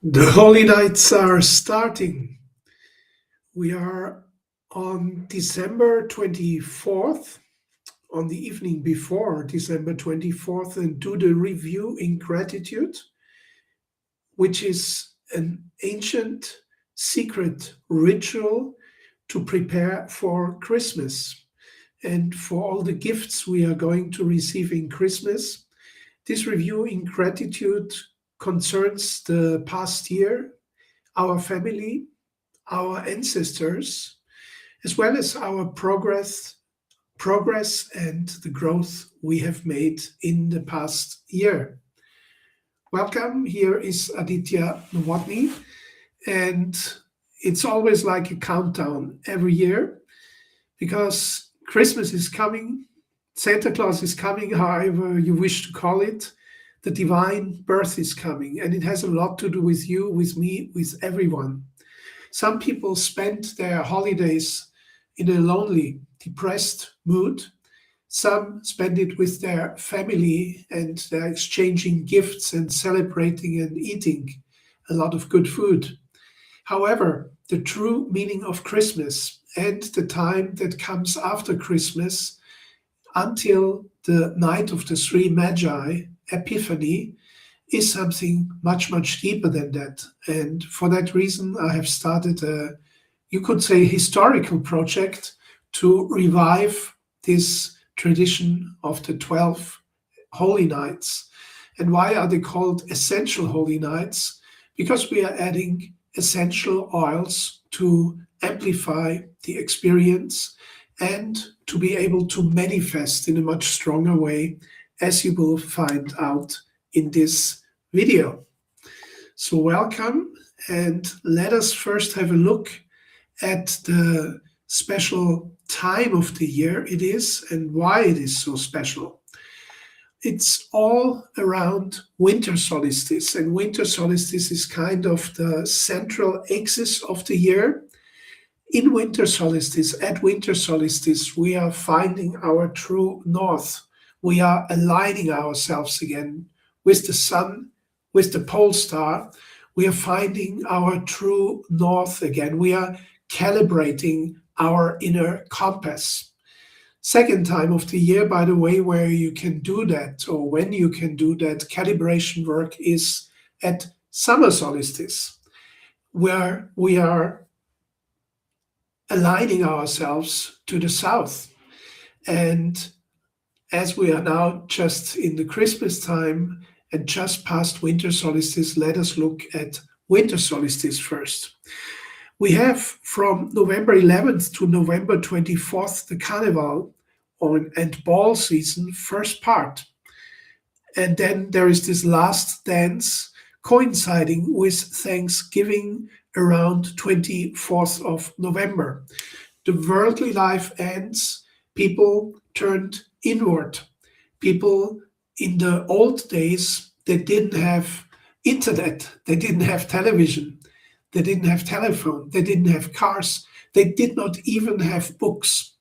The Holy Nights are starting. We are on December 24th, on the evening before December 24th, and do the review in gratitude, which is an ancient secret ritual to prepare for Christmas and for all the gifts we are going to receive in Christmas. This review in gratitude concerns the past year, our family, our ancestors, as well as our progress and the growth we have made in the past year. Welcome. Here is Aditya Novotny, and it's always like a countdown every year because Christmas is coming, Santa Claus is coming, however you wish to call it. The divine birth is coming, and it has a lot to do with you, with me, with everyone. Some people spend their holidays in a lonely, depressed mood. Some spend it with their family and they're exchanging gifts and celebrating and eating a lot of good food. However, the true meaning of Christmas and the time that comes after Christmas until the night of the three magi, Epiphany, is something much, much deeper than that. And for that reason, I have started a, you could say, historical project to revive this tradition of the 12 holy nights. And why are they called essential holy nights? Because we are adding essential oils to amplify the experience and to be able to manifest in a much stronger way, as you will find out in this video. So welcome, and let us first have a look at the special time of the year it is and why it is so special. It's all around winter solstice, and winter solstice is kind of the central axis of the year. In winter solstice, at winter solstice, we are finding our true north. We are aligning ourselves again with the sun, with the pole star. We are finding our true north again. We are calibrating our inner compass. Second time of the year, by the way, where you can do that, or when you can do that calibration work, is at summer solstice, where we are aligning ourselves to the south. And as we are now just in the Christmas time and just past winter solstice, let us look at winter solstice first. We have from November 11th to November 24th the Carnival and ball season, first part. And then there is this last dance coinciding with Thanksgiving around 24th of November. The worldly life ends, people turned inward. People in the old days, they didn't have internet, they didn't have television, they didn't have telephone, they didn't have cars, they did not even have books.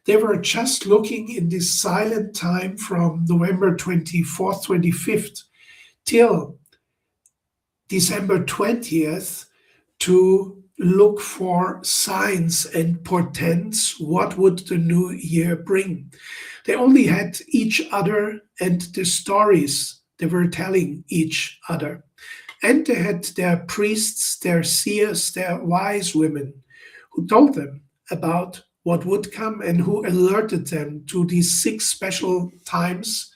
They were just looking in this silent time from November 24th, 25th till December 20th to look for signs and portents. What would the new year bring? They only had each other and the stories they were telling each other. And they had their priests, their seers, their wise women who told them about what would come and who alerted them to these 6 special times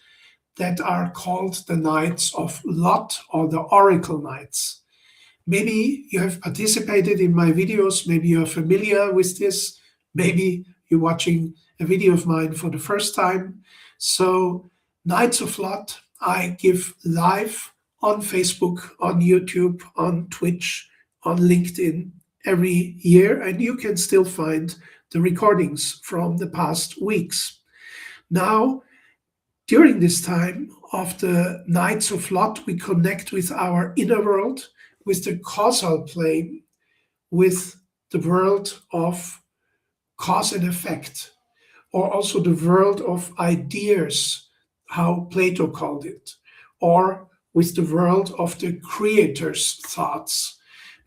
that are called the nights of Lot, or the oracle nights. Maybe you have participated in my videos, maybe you're familiar with this, maybe you're watching a video of mine for the first time. So, Nights of Lot, I give live on Facebook, on YouTube, on Twitch, on LinkedIn every year, and you can still find the recordings from the past weeks. Now, during this time of the Nights of Lot, we connect with our inner world, with the causal plane, with the world of cause and effect, or also the world of ideas, how Plato called it, or with the world of the Creator's thoughts.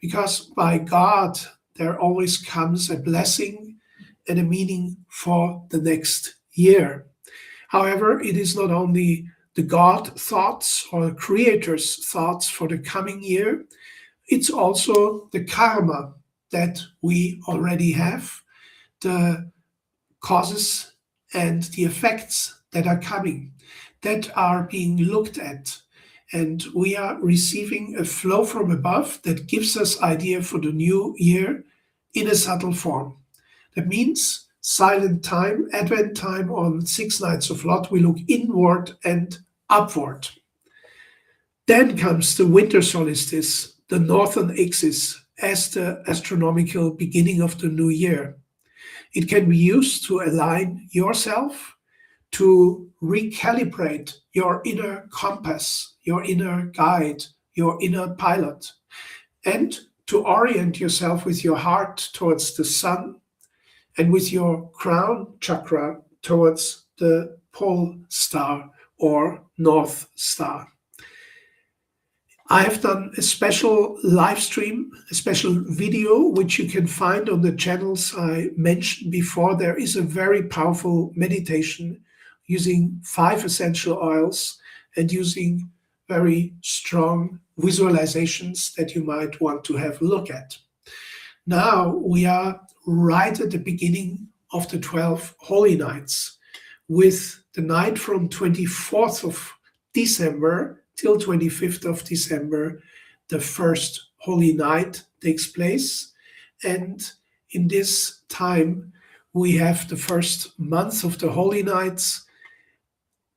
Because by God, there always comes a blessing and a meaning for the next year. However, it is not only the God thoughts or the Creator's thoughts for the coming year, it's also the karma that we already have, the causes and the effects that are coming, that are being looked at. And we are receiving a flow from above that gives us idea for the new year in a subtle form. That means silent time, Advent time on 6 nights of Lot, we look inward and upward. Then comes the winter solstice, the northern axis, as the astronomical beginning of the new year. It can be used to align yourself, to recalibrate your inner compass, your inner guide, your inner pilot, and to orient yourself with your heart towards the sun and with your crown chakra towards the pole star or north star. I have done a special live stream, a special video, which you can find on the channels I mentioned before. There is a very powerful meditation using 5 essential oils and using very strong visualizations that you might want to have a look at. Now we are right at the beginning of the 12 holy nights, with the night from 24th of December till 25th of December, the first holy night takes place. And in this time, we have the first month of the holy nights,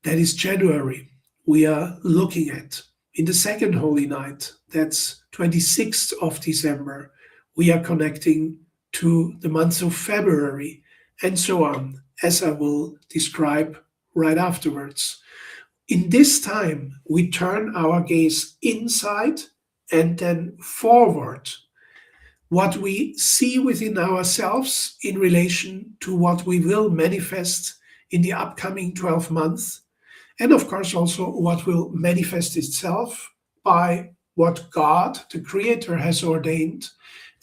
that is January, we are looking at. In the second holy night, that's 26th of December, we are connecting to the month of February, and so on, as I will describe right afterwards. In this time, we turn our gaze inside and then forward. What we see within ourselves in relation to what we will manifest in the upcoming 12 months, and of course also what will manifest itself by what God, the Creator, has ordained,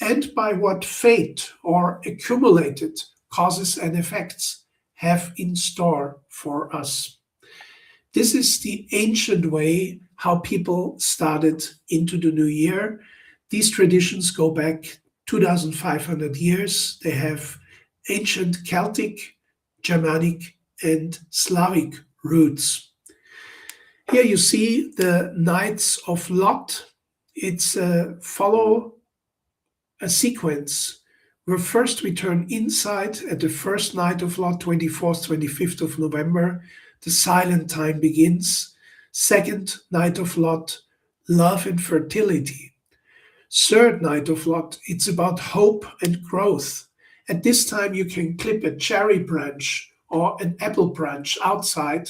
and by what fate or accumulated causes and effects have in store for us. This is the ancient way how people started into the new year. These traditions go back 2,500 years. They have ancient Celtic, Germanic, and Slavic roots. Here you see the Nights of Lot. It's follow a sequence where first we turn inside at the first night of Lot, 24th, 25th of November. The silent time begins. Second night of Lot, love and fertility. Third night of Lot, it's about hope and growth. At this time, you can clip a cherry branch or an apple branch outside,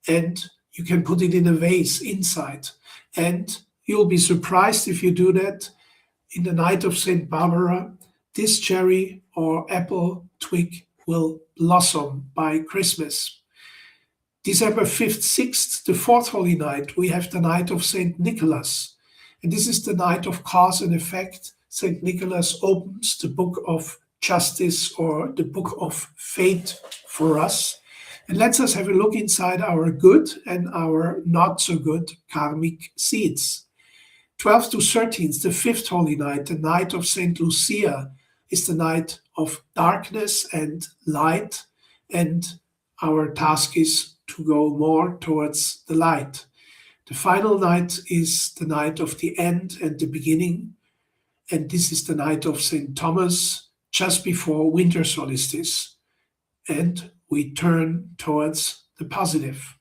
and you can put it in a vase inside. And you'll be surprised if you do that. In the night of St. Barbara, this cherry or apple twig will blossom by Christmas. December 5th, 6th, the fourth holy night, we have the night of St. Nicholas. And this is the night of cause and effect. St. Nicholas opens the book of justice or the book of fate for us and lets us have a look inside our good and our not so good karmic seeds. 12th to 13th, the fifth holy night, the night of St. Lucia, is the night of darkness and light, and our task is to go more towards the light. The final night is the night of the end and the beginning, and this is the night of St. Thomas, just before winter solstice, and we turn towards the positive.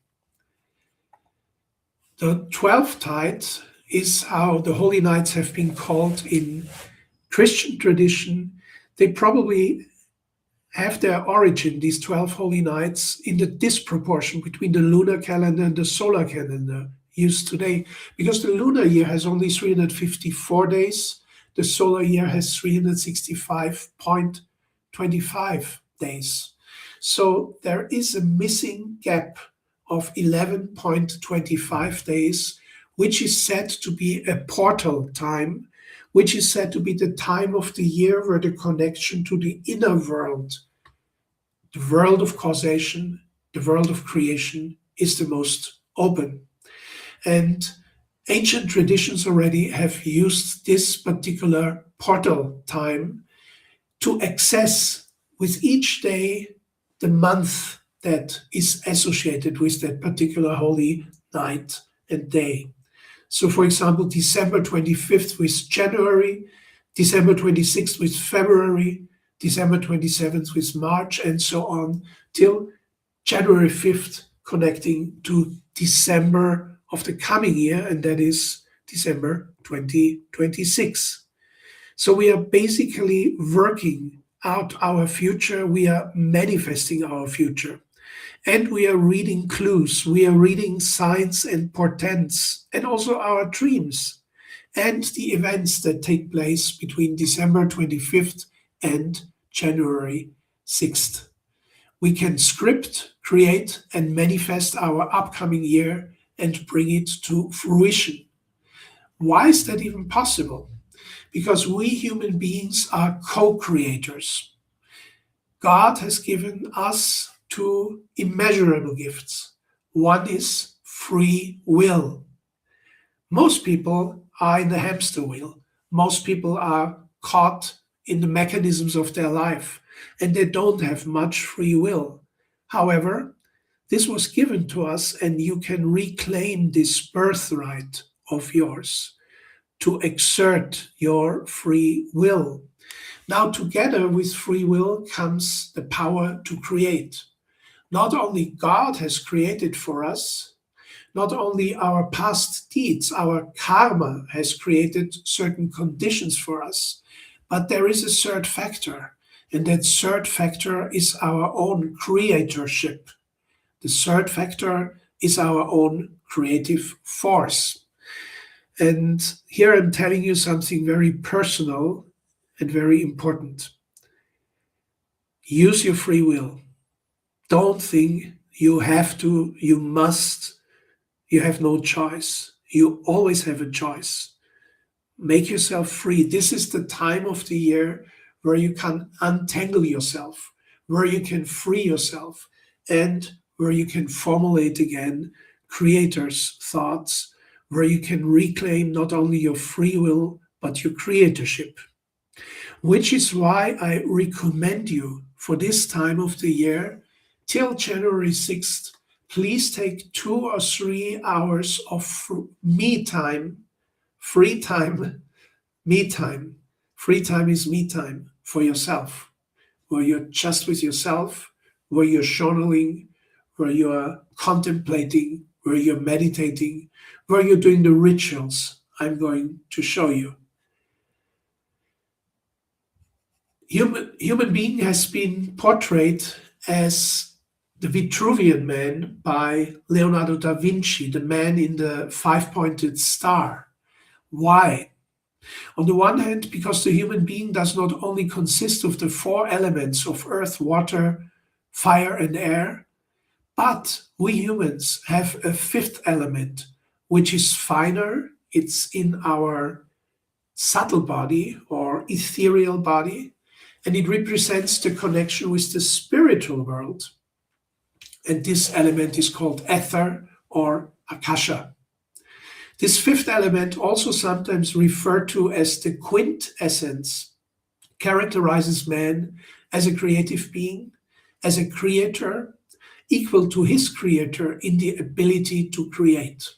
The 12th tide is how the holy nights have been called in Christian tradition. They probably have their origin, these 12 holy nights, in the disproportion between the lunar calendar and the solar calendar used today, because the lunar year has only 354 days, the solar year has 365.25 days. So there is a missing gap of 11.25 days, which is said to be a portal time, which is said to be the time of the year where the connection to the inner world, the world of causation, the world of creation, is the most open. And ancient traditions already have used this particular portal time to access with each day the month that is associated with that particular holy night and day. So, for example, December 25th with January, December 26th with February, December 27th with March, and so on, till January 5th, connecting to December of the coming year, and that is December 2026. So we are basically working out our future, we are manifesting our future, and we are reading clues, we are reading signs and portents, and also our dreams, and the events that take place between December 25th and January 6th. We can script, create, and manifest our upcoming year and bring it to fruition. Why is that even possible? Because we human beings are co creators. God has given us two immeasurable gifts. One is free will. Most people are in the hamster wheel. Most people are caught in the mechanisms of their life, and they don't have much free will. However, this was given to us, and you can reclaim this birthright of yours to exert your free will. Now, together with free will comes the power to create. Not only God has created for us, not only our past deeds, our karma has created certain conditions for us, but there is a third factor, and that third factor is our own creatorship. The third factor is our own creative force. And here I'm telling you something very personal and very important. Use your free will. Don't think you have to, you must, you have no choice. You always have a choice. Make yourself free. This is the time of the year where you can untangle yourself, where you can free yourself, and where you can formulate again creators' thoughts, where you can reclaim not only your free will, but your creatorship. Which is why I recommend you for this time of the year, till January 6th, please take 2 or 3 hours of me time, free time, me time. Free time is me time for yourself, where you're just with yourself, where you're journaling, where you're contemplating, where you're meditating, where you're doing the rituals I'm going to show you. Human being has been portrayed as the Vitruvian Man by Leonardo da Vinci, the man in the 5-pointed star. Why? On the one hand, because the human being does not only consist of the 4 elements of earth, water, fire, and air, but we humans have a 5th element, which is finer. It's in our subtle body or ethereal body, and it represents the connection with the spiritual world. And this element is called ether or akasha. This 5th element, also sometimes referred to as the quintessence, characterizes man as a creative being, as a creator, equal to his creator in the ability to create.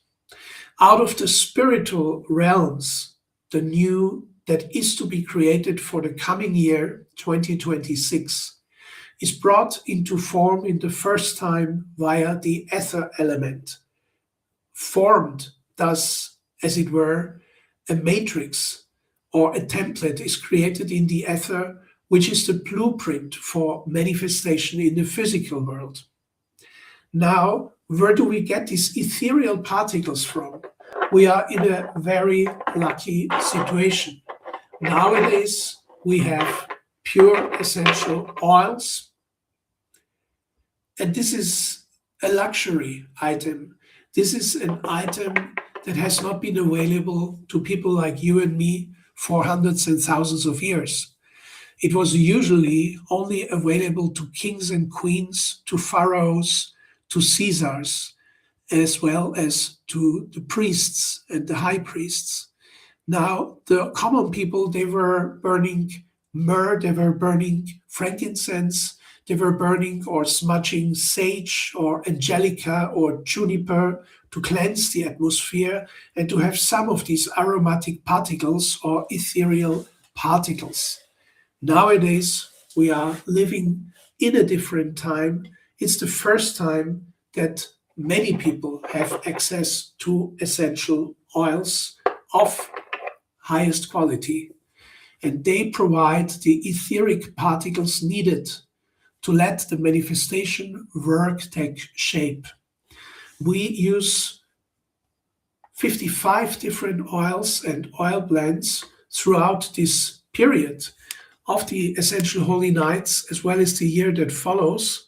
Out of the spiritual realms, the new that is to be created for the coming year, 2026, is brought into form in the first time via the ether element, formed thus, as it were, a matrix or a template is created in the ether, which is the blueprint for manifestation in the physical world. Now, where do we get these ethereal particles from? We are in a very lucky situation. Nowadays, we have pure essential oils, and this is a luxury item. This is an item that has not been available to people like you and me for hundreds and thousands of years. It was usually only available to kings and queens, to pharaohs, to Caesars, as well as to the priests and the high priests. Now, the common people, they were burning myrrh, they were burning frankincense, they were burning or smudging sage or angelica or juniper to cleanse the atmosphere and to have some of these aromatic particles or ethereal particles. Nowadays, we are living in a different time. It's the first time that many people have access to essential oils of highest quality, and they provide the etheric particles needed to let the manifestation work take shape. We use 55 different oils and oil blends throughout this period of the essential holy nights as well as the year that follows.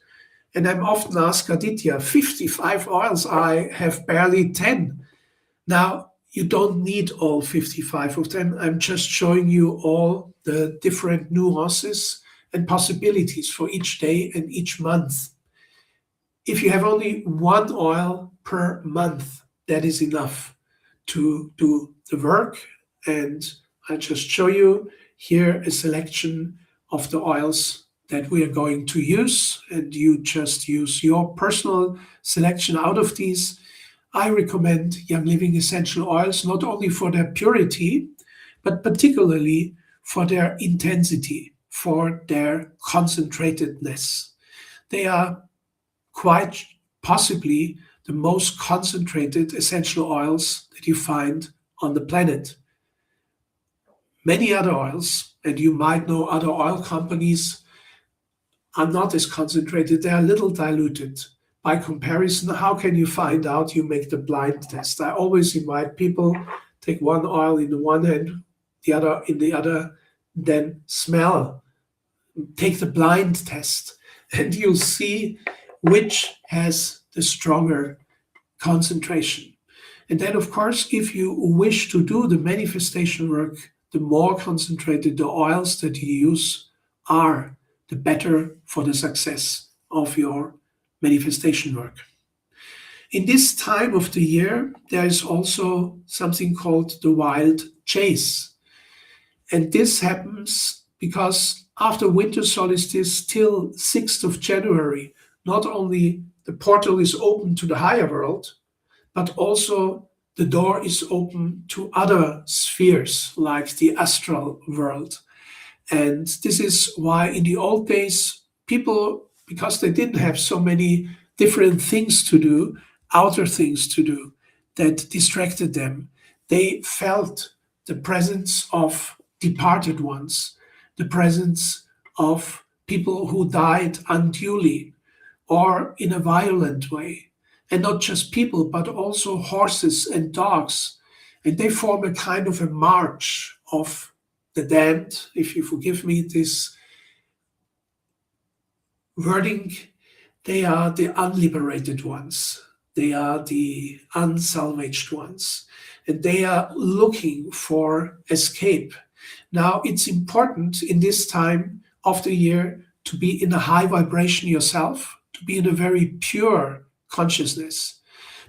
And I'm often asked, Aditya, 55 oils, I have barely 10. Now, you don't need all 55 of them. I'm just showing you all the different nuances and possibilities for each day and each month. If you have only one oil per month, that is enough to do the work. And I just show you here a selection of the oils that we are going to use, and you just use your personal selection out of these. I recommend Young Living essential oils not only for their purity, but particularly for their intensity, for their concentratedness. They are quite possibly the most concentrated essential oils that you find on the planet. Many other oils, and you might know other oil companies, are not as concentrated, they are a little diluted. By comparison, how can you find out? You make the blind test. I always invite people, take one oil in the one hand, the other in the other, then smell. Take the blind test, and you'll see which has the stronger concentration. And then, of course, if you wish to do the manifestation work, the more concentrated the oils that you use are, the better for the success of your manifestation work. In this time of the year, there is also something called the wild chase. And this happens because after winter solstice till 6th of January, not only the portal is open to the higher world, but also the door is open to other spheres like the astral world. And this is why in the old days, people, because they didn't have so many different things to do, outer things to do, that distracted them, they felt the presence of departed ones, the presence of people who died unduly or in a violent way. And not just people, but also horses and dogs. And they form a kind of a march of the damned, if you forgive me this wording. They are the unliberated ones. They are the unsalvaged ones. And they are looking for escape. Now, it's important in this time of the year to be in a high vibration yourself, to be in a very pure consciousness,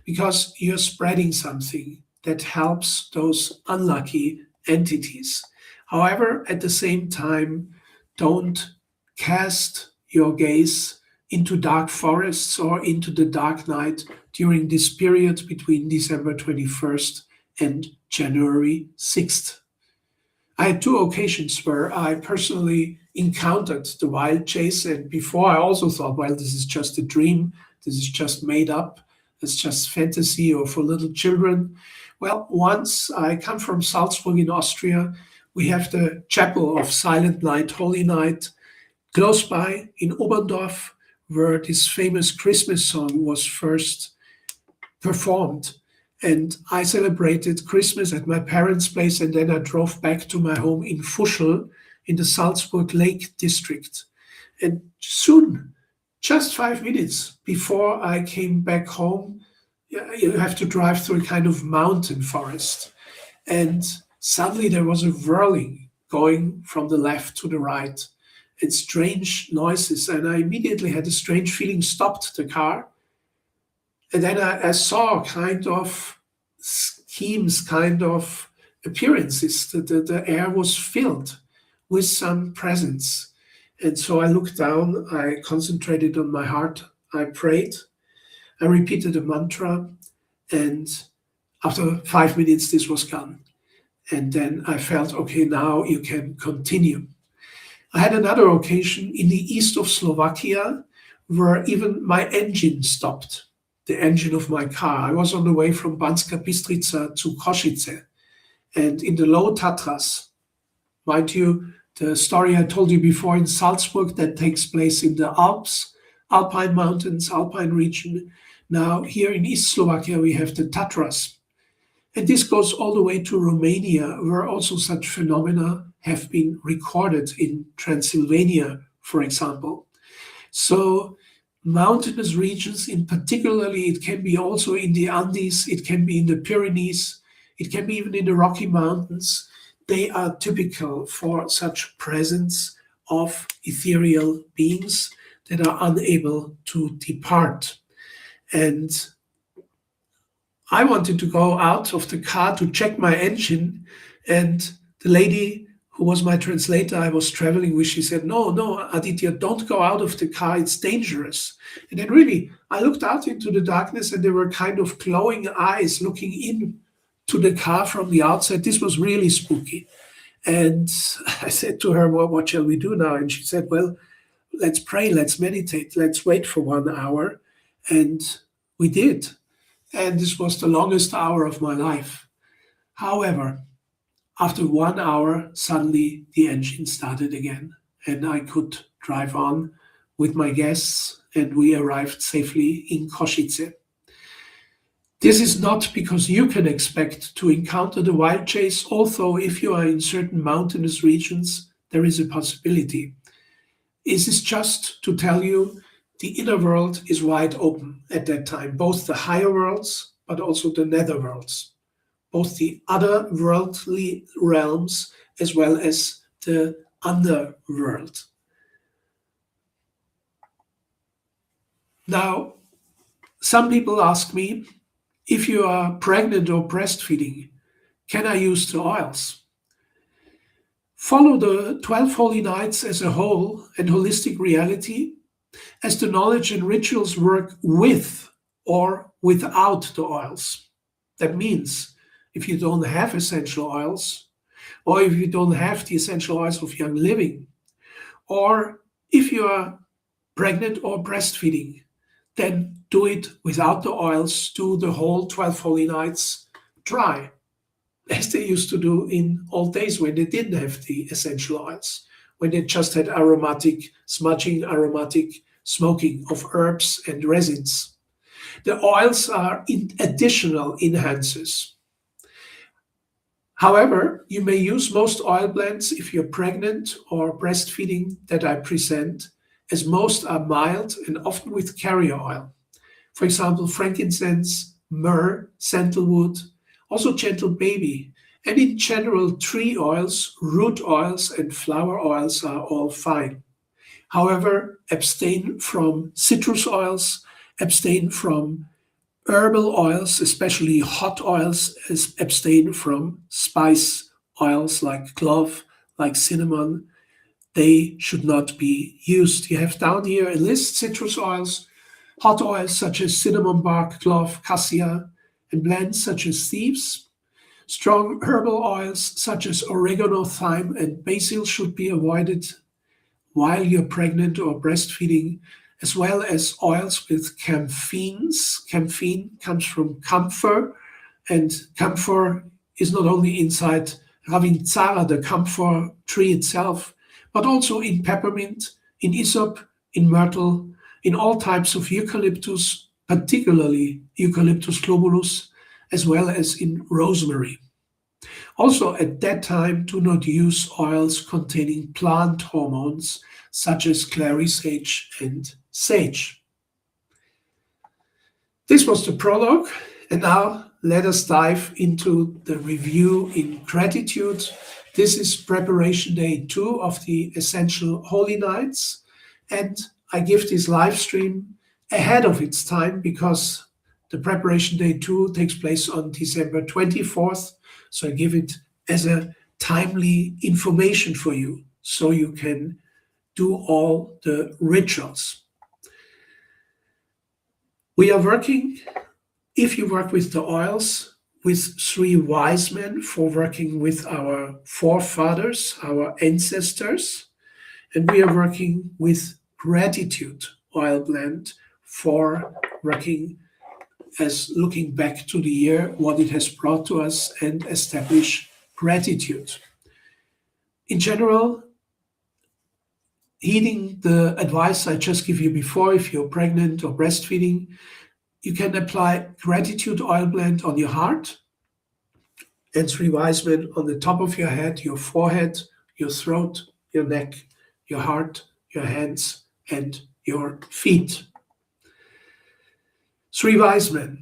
because you're spreading something that helps those unlucky entities. However, at the same time, don't cast your gaze into dark forests or into the dark night during this period between December 21st and January 6th. I had two occasions where I personally encountered the wild chase, and before I also thought, well, this is just a dream, this is just made up, it's just fantasy or for little children. Well, once I come from Salzburg in Austria, we have the Chapel of Silent Night, Holy Night, close by in Oberndorf, where this famous Christmas song was first performed. And I celebrated Christmas at my parents' place, and then I drove back to my home in Fuschl in the Salzburg Lake District. And soon, just 5 minutes before I came back home, you have to drive through a kind of mountain forest. And suddenly there was a whirling going from the left to the right and strange noises. And I immediately had a strange feeling, stopped the car. And then I saw kind of schemes, kind of appearances. The air was filled with some presence. And so I looked down, I concentrated on my heart, I prayed, I repeated a mantra, and after 5 minutes, this was gone. And then I felt, okay, now you can continue. I had another occasion in the east of Slovakia where even my engine stopped, the engine of my car. I was on the way from Banska Bystrica to Košice. And in the low Tatras, mind you, the story I told you before in Salzburg that takes place in the Alps, Alpine mountains, Alpine region. Now here in East Slovakia, we have the Tatras. And this goes all the way to Romania, where also such phenomena have been recorded in Transylvania, for example. So mountainous regions, in particularly, it can be also in the Andes, it can be in the Pyrenees, it can be even in the Rocky Mountains. They are typical for such presence of ethereal beings that are unable to depart. And I wanted to go out of the car to check my engine, and the lady who was my translator I was traveling with, she said, no, Aditya, don't go out of the car, it's dangerous. And then really, I looked out into the darkness and there were kind of glowing eyes looking in to the car from the outside. This was really spooky. And I said to her, well, what shall we do now? And she said, well, let's pray, let's meditate, let's wait for 1 hour. And we did. And this was the longest hour of my life. However, after 1 hour, suddenly the engine started again, and I could drive on with my guests, and we arrived safely in Košice. This is not because you can expect to encounter the wild chase, although if you are in certain mountainous regions, there is a possibility. This is just to tell you the inner world is wide open at that time, both the higher worlds, but also the nether worlds, both the other worldly realms as well as the underworld. Now, some people ask me, if you are pregnant or breastfeeding, can I use the oils? Follow the 12 holy nights as a whole and holistic reality, as the knowledge and rituals work with or without the oils. That means if you don't have essential oils, or if you don't have the essential oils of young living, or if you are pregnant or breastfeeding, then do it without the oils. Do the whole 12 holy nights dry, as they used to do in old days when they didn't have the essential oils, when they just had aromatic smudging, aromatic smoking of herbs and resins. The oils are additional enhancers. However, you may use most oil blends if you're pregnant or breastfeeding that I present, as most are mild and often with carrier oil. For example, frankincense, myrrh, sandalwood, also gentle baby, and in general, tree oils, root oils, and flower oils are all fine. However, abstain from citrus oils, abstain from herbal oils, especially hot oils, abstain from spice oils like clove, like cinnamon. They should not be used. You have down here a list: citrus oils, hot oils such as cinnamon bark, clove, cassia, and blends such as thieves. Strong herbal oils such as oregano, thyme, and basil should be avoided while you're pregnant or breastfeeding, as well as oils with camphines. Camphine comes from camphor, and camphor is not only inside Ravintsara, the camphor tree itself, but also in peppermint, in hyssop, in myrtle, in all types of eucalyptus, particularly Eucalyptus globulus, as well as in rosemary. Also, at that time, do not use oils containing plant hormones such as clary sage and sage. This was the prologue, and now let us dive into the review in gratitude. This is preparation day 2 of the Essential Holy Nights, and I give this live stream ahead of its time because the preparation day 2 takes place on December 24th. So I give it as a timely information for you so you can do all the rituals. We are working, if you work with the oils, with 3 wise men for working with our forefathers, our ancestors, and we are working with gratitude oil blend for working as looking back to the year, what it has brought to us, and establish gratitude. In general, heeding the advice I just gave you before, if you're pregnant or breastfeeding, you can apply gratitude oil blend on your heart and 3 wise men on the top of your head, your forehead, your throat, your neck, your heart, your hands, and your feet. 3 wise men.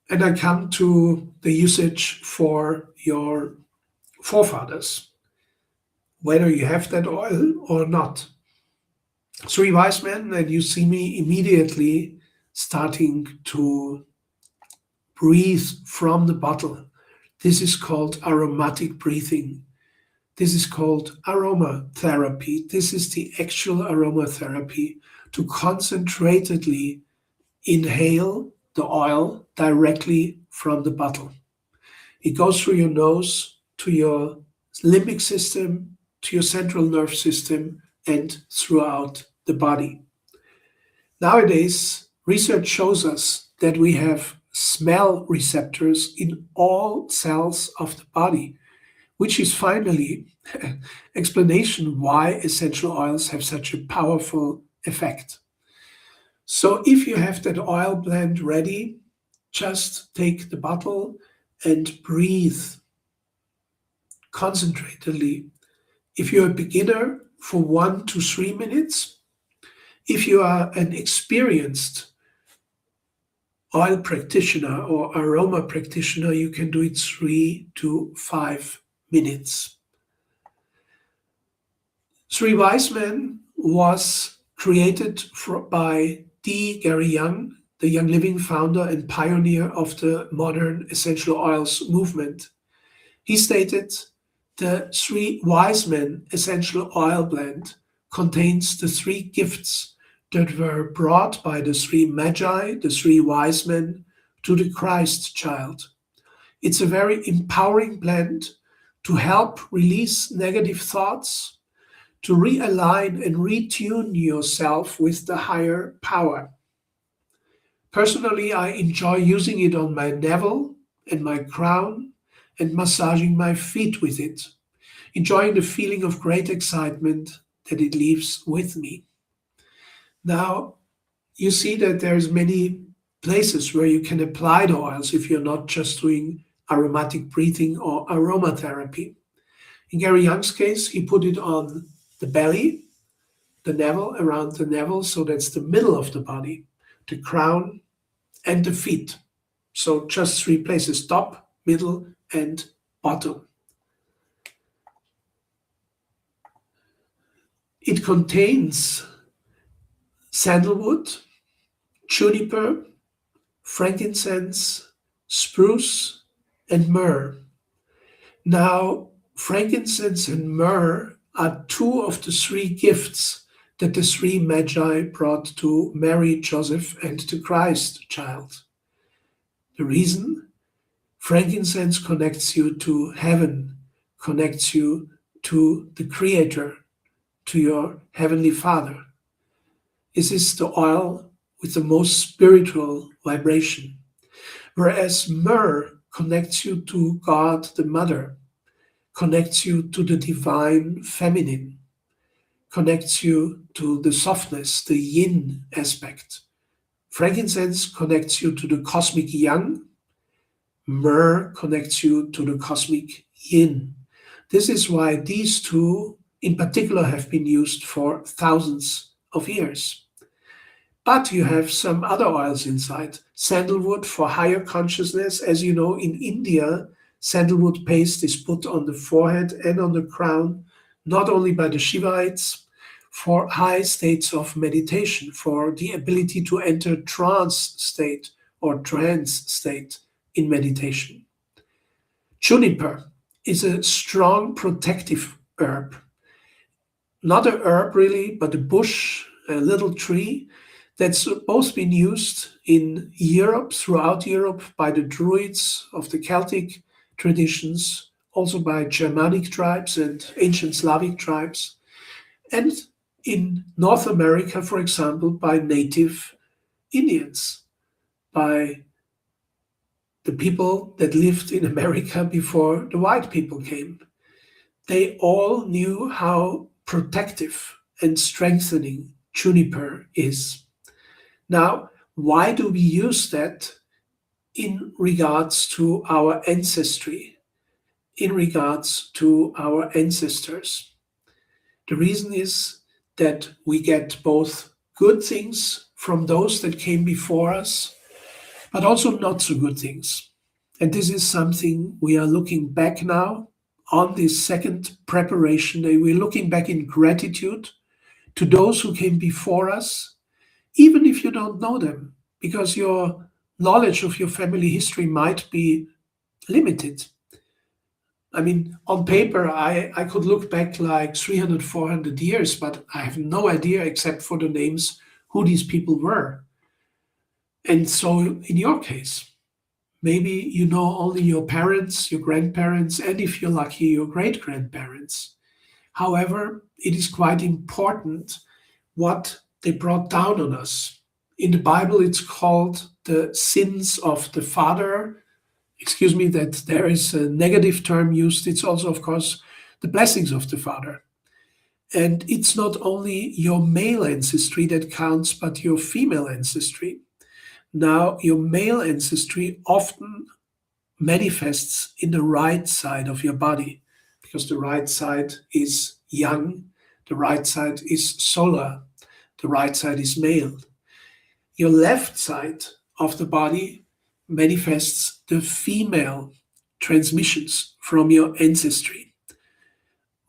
And I come to the usage for your forefathers, whether you have that oil or not. 3 wise men, and you see me immediately starting to breathe from the bottle. This is called aromatic breathing. This is called aromatherapy. This is the actual aromatherapy, to concentratedly inhale the oil directly from the bottle. It goes through your nose to your limbic system, to your central nerve system, and throughout the body. Nowadays, research shows us that we have smell receptors in all cells of the body, which is finally explanation why essential oils have such a powerful effect. So if you have that oil blend ready, just take the bottle and breathe concentratedly. If you're a beginner, for 1 to 3 minutes. If you are an experienced oil practitioner or aroma practitioner, you can do it 3 to 5 minutes. 3 Wise Men was created by D. Gary Young, the Young Living founder and pioneer of the modern essential oils movement. He stated, the 3 Wise Men essential oil blend contains the 3 gifts that were brought by the 3 Magi, the 3 Wise Men, to the Christ child. It's a very empowering blend to help release negative thoughts, to realign and retune yourself with the higher power. Personally, I enjoy using it on my navel and my crown and massaging my feet with it, enjoying the feeling of great excitement that it leaves with me. Now, you see that there's many places where you can apply the oils if you're not just doing aromatic breathing or aromatherapy. In Gary Young's case, he put it on the belly, the navel, around the navel, so that's the middle of the body, the crown, and the feet. So just 3 places, top, middle, and bottom. It contains sandalwood, juniper, frankincense, spruce, and myrrh. Now, frankincense and myrrh are 2 of the 3 gifts that the 3 Magi brought to Mary, Joseph, and the Christ child. The reason? Frankincense connects you to heaven, connects you to the Creator, to your Heavenly Father. This is the oil with the most spiritual vibration. Whereas myrrh connects you to God the Mother, connects you to the divine feminine, connects you to the softness, the yin aspect. Frankincense connects you to the cosmic yang. Myrrh connects you to the cosmic yin. This is why these 2 in particular have been used for thousands of years. But you have some other oils inside. Sandalwood for higher consciousness. As you know, in India, sandalwood paste is put on the forehead and on the crown, not only by the Shivaites, for high states of meditation, for the ability to enter trance state or trance state in meditation. Juniper is a strong protective herb, not a herb really, but a bush, a little tree that's both been used in Europe, throughout Europe, by the Druids of the Celtic traditions, also by Germanic tribes and ancient Slavic tribes, and in North America, for example, by native Indians, by the people that lived in America before the white people came. They all knew how protective and strengthening juniper is. Now, why do we use that in regards to our ancestry, in regards to our ancestors? The reason is that we get both good things from those that came before us, but also not so good things. And this is something we are looking back now on this second preparation day. We're looking back in gratitude to those who came before us, even if you don't know them, because your knowledge of your family history might be limited. I mean, on paper, I could look back like 300, 400 years, but I have no idea, except for the names, who these people were. And so, in your case, maybe you know only your parents, your grandparents, and if you're lucky, your great grandparents. However, it is quite important what they brought down on us. In the Bible, it's called the sins of the father. Excuse me, that there is a negative term used. It's also, of course, the blessings of the father. And it's not only your male ancestry that counts, but your female ancestry. Now, your male ancestry often manifests in the right side of your body, because the right side is yang, the right side is solar, the right side is male. Your left side of the body manifests the female transmissions from your ancestry.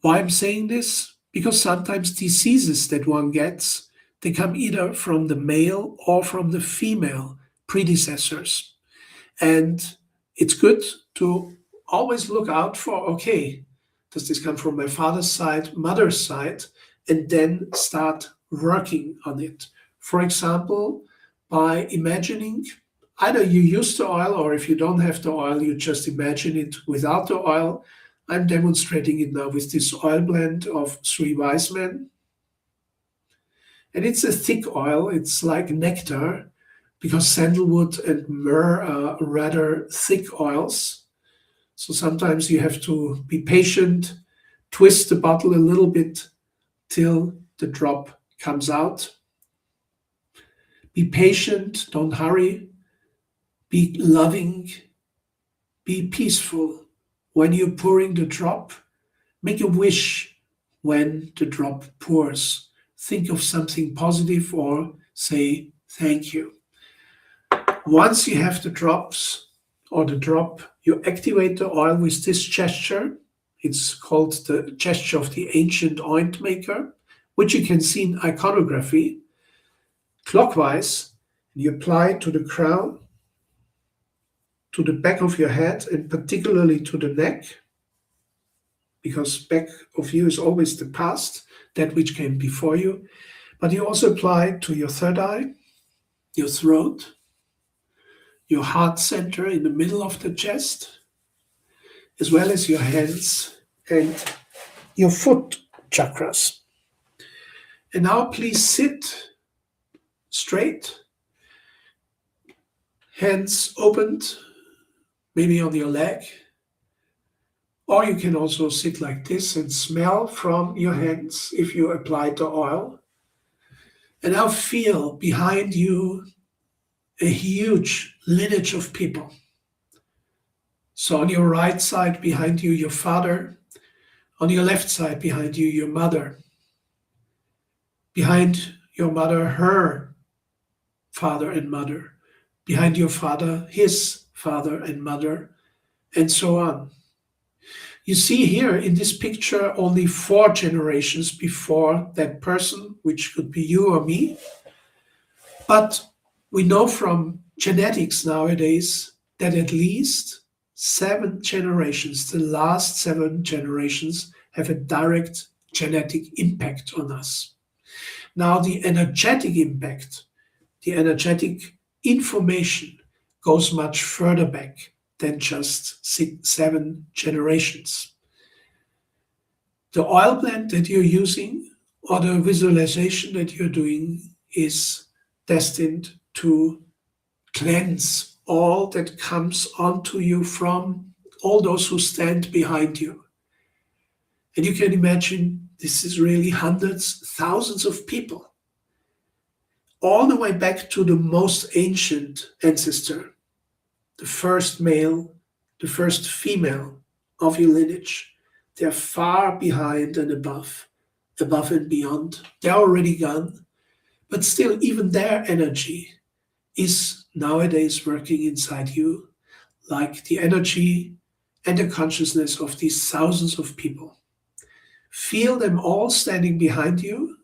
Why I'm saying this? Because sometimes diseases that one gets, they come either from the male or from the female predecessors. And it's good to always look out for, okay, does this come from my father's side, mother's side, and then start working on it. For example, by imagining either you use the oil, or if you don't have the oil, you just imagine it without the oil. I'm demonstrating it now with this oil blend of 3 wise men. And it's a thick oil, it's like nectar, because sandalwood and myrrh are rather thick oils. So sometimes you have to be patient, twist the bottle a little bit till the drop comes out. Be patient, don't hurry. Be loving, be peaceful. When you're pouring the drop, make a wish when the drop pours. Think of something positive or say thank you. Once you have the drops or the drop, you activate the oil with this gesture. It's called the gesture of the ancient oint maker, which you can see in iconography. Clockwise, you apply it to the crown, to the back of your head, and particularly to the neck, because back of you is always the past, that which came before you. But you also apply it to your third eye, your throat, your heart center in the middle of the chest, as well as your hands and your foot chakras. And now please sit straight, hands opened, maybe on your leg, or you can also sit like this and smell from your hands if you applied the oil. And now feel behind you a huge lineage of people. So on your right side behind you, your father. On your left side behind you, your mother. Behind your mother, her father and mother. Behind your father, his father and mother, and so on. You see here in this picture only 4 generations before that person, which could be you or me. But we know from genetics nowadays that at least 7 generations, the last 7 generations, have a direct genetic impact on us. Now, the energetic impact, the energetic information goes much further back than just 7 generations. The oil blend that you're using or the visualization that you're doing is destined to cleanse all that comes onto you from all those who stand behind you. And you can imagine this is really hundreds, thousands of people, all the way back to the most ancient ancestor, the first male, the first female of your lineage. They're far behind and above and beyond. They're already gone, but still, even their energy is nowadays working inside you, like the energy and the consciousness of these thousands of people. Feel them all standing behind you.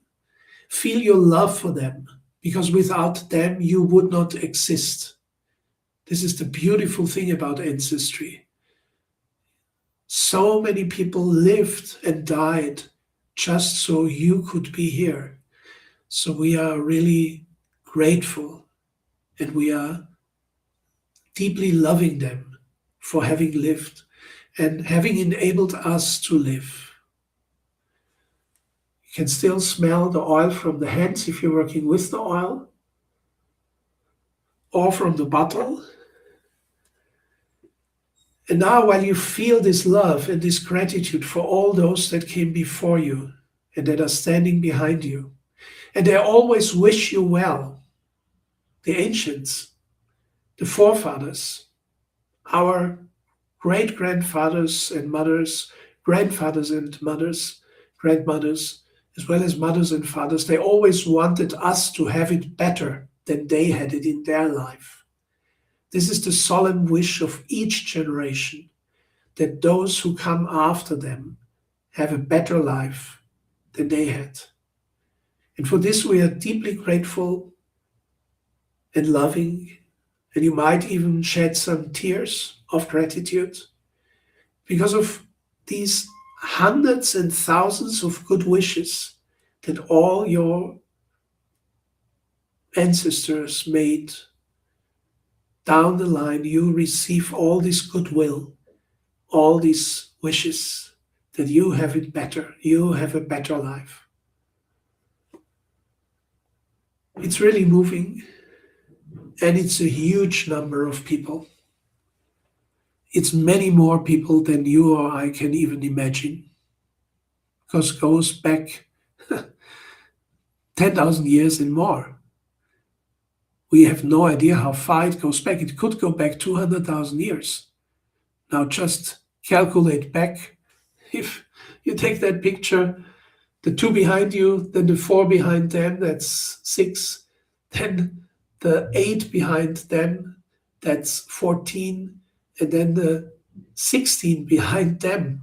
Feel your love for them, because without them, you would not exist. This is the beautiful thing about ancestry. So many people lived and died just so you could be here. So we are really grateful, and we are deeply loving them for having lived and having enabled us to live. You can still smell the oil from the hands if you're working with the oil, or from the bottle. And now, while you feel this love and this gratitude for all those that came before you and that are standing behind you, and they always wish you well, the ancients, the forefathers, our great grandfathers and mothers, grandfathers and mothers, grandmothers, as well as mothers and fathers, they always wanted us to have it better than they had it in their life. This is the solemn wish of each generation, that those who come after them have a better life than they had. And for this we are deeply grateful and loving, and you might even shed some tears of gratitude because of these hundreds and thousands of good wishes that all your ancestors made. Down the line, you receive all this goodwill, all these wishes that you have it better, you have a better life. It's really moving, and it's a huge number of people. It's many more people than you or I can even imagine, because it goes back 10,000 years and more. We have no idea how far it goes back. It could go back 200,000 years. Now just calculate back. If you take that picture, the 2 behind you, then the 4 behind them, that's 6. Then the 8 behind them, that's 14. And then the 16 behind them,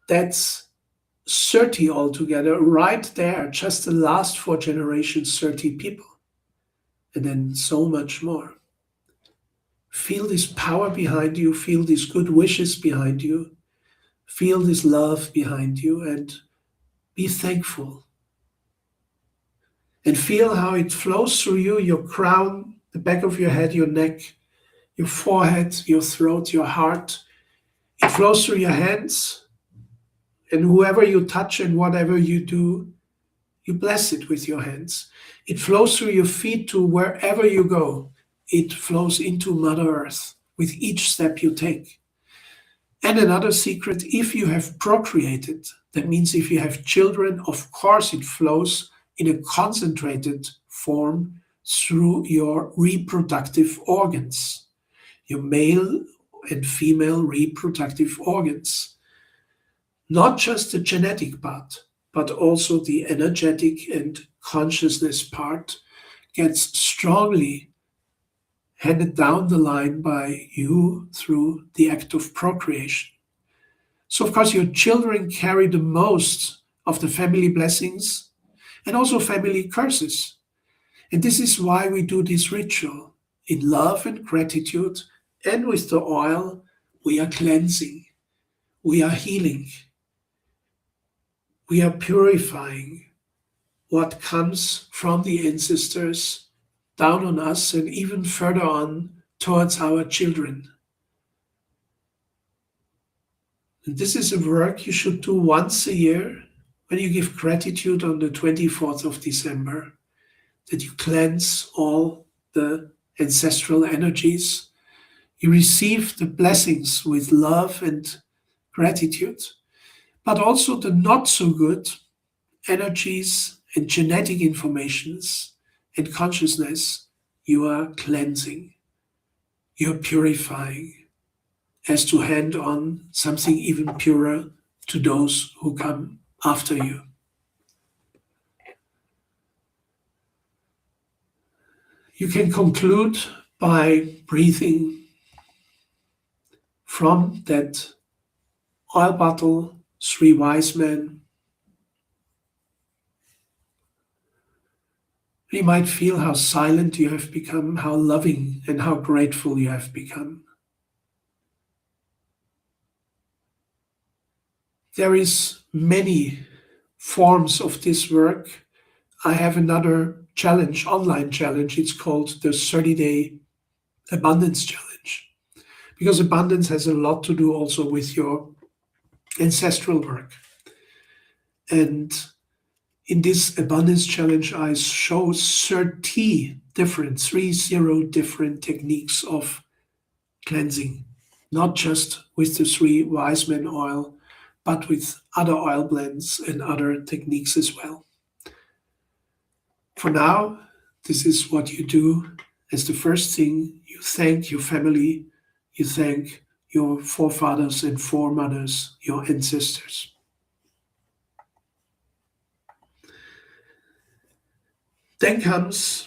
that's 30 altogether. Right there, just the last 4 generations, 30 people. And then so much more. Feel this power behind you, feel these good wishes behind you, feel this love behind you, and be thankful. And feel how it flows through you, your crown, the back of your head, your neck, your forehead, your throat, your heart. It flows through your hands, and whoever you touch and whatever you do, you bless it with your hands. It flows through your feet to wherever you go. It flows into Mother Earth with each step you take. And another secret, if you have procreated, that means if you have children, of course it flows in a concentrated form through your reproductive organs, your male and female reproductive organs. Not just the genetic part, but also the energetic and consciousness part gets strongly handed down the line by you through the act of procreation. So, of course, your children carry the most of the family blessings and also family curses. And this is why we do this ritual. In love and gratitude, and with the oil, we are cleansing, we are healing, we are purifying what comes from the ancestors down on us and even further on towards our children. And this is a work you should do once a year when you give gratitude on the 24th of December, that you cleanse all the ancestral energies. You receive the blessings with love and gratitude, but also the not so good energies and genetic informations and consciousness you are cleansing, you're purifying, as to hand on something even purer to those who come after you. You can conclude by breathing from that oil bottle, three wise men. You might feel how silent you have become, how loving and how grateful you have become. There is many forms of this work. I have another challenge, online challenge. It's called the 30-day abundance challenge, because abundance has a lot to do also with your ancestral work. And in this abundance challenge, I show 30 different techniques of cleansing, not just with the three wise men oil, but with other oil blends and other techniques as well. For now, this is what you do as the first thing. You thank your family, you thank your forefathers and foremothers, your ancestors. Then comes,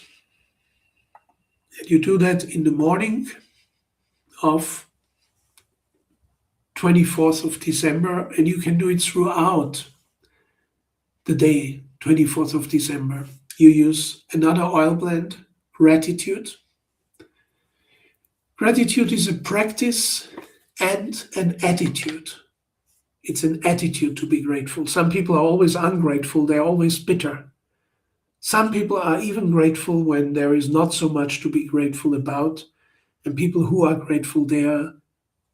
and you do that in the morning of 24th of December, and you can do it throughout the day, 24th of December. You use another oil blend, gratitude. Gratitude is a practice and an attitude. It's an attitude to be grateful. Some people are always ungrateful, they're always bitter. Some people are even grateful when there is not so much to be grateful about. And people who are grateful, they are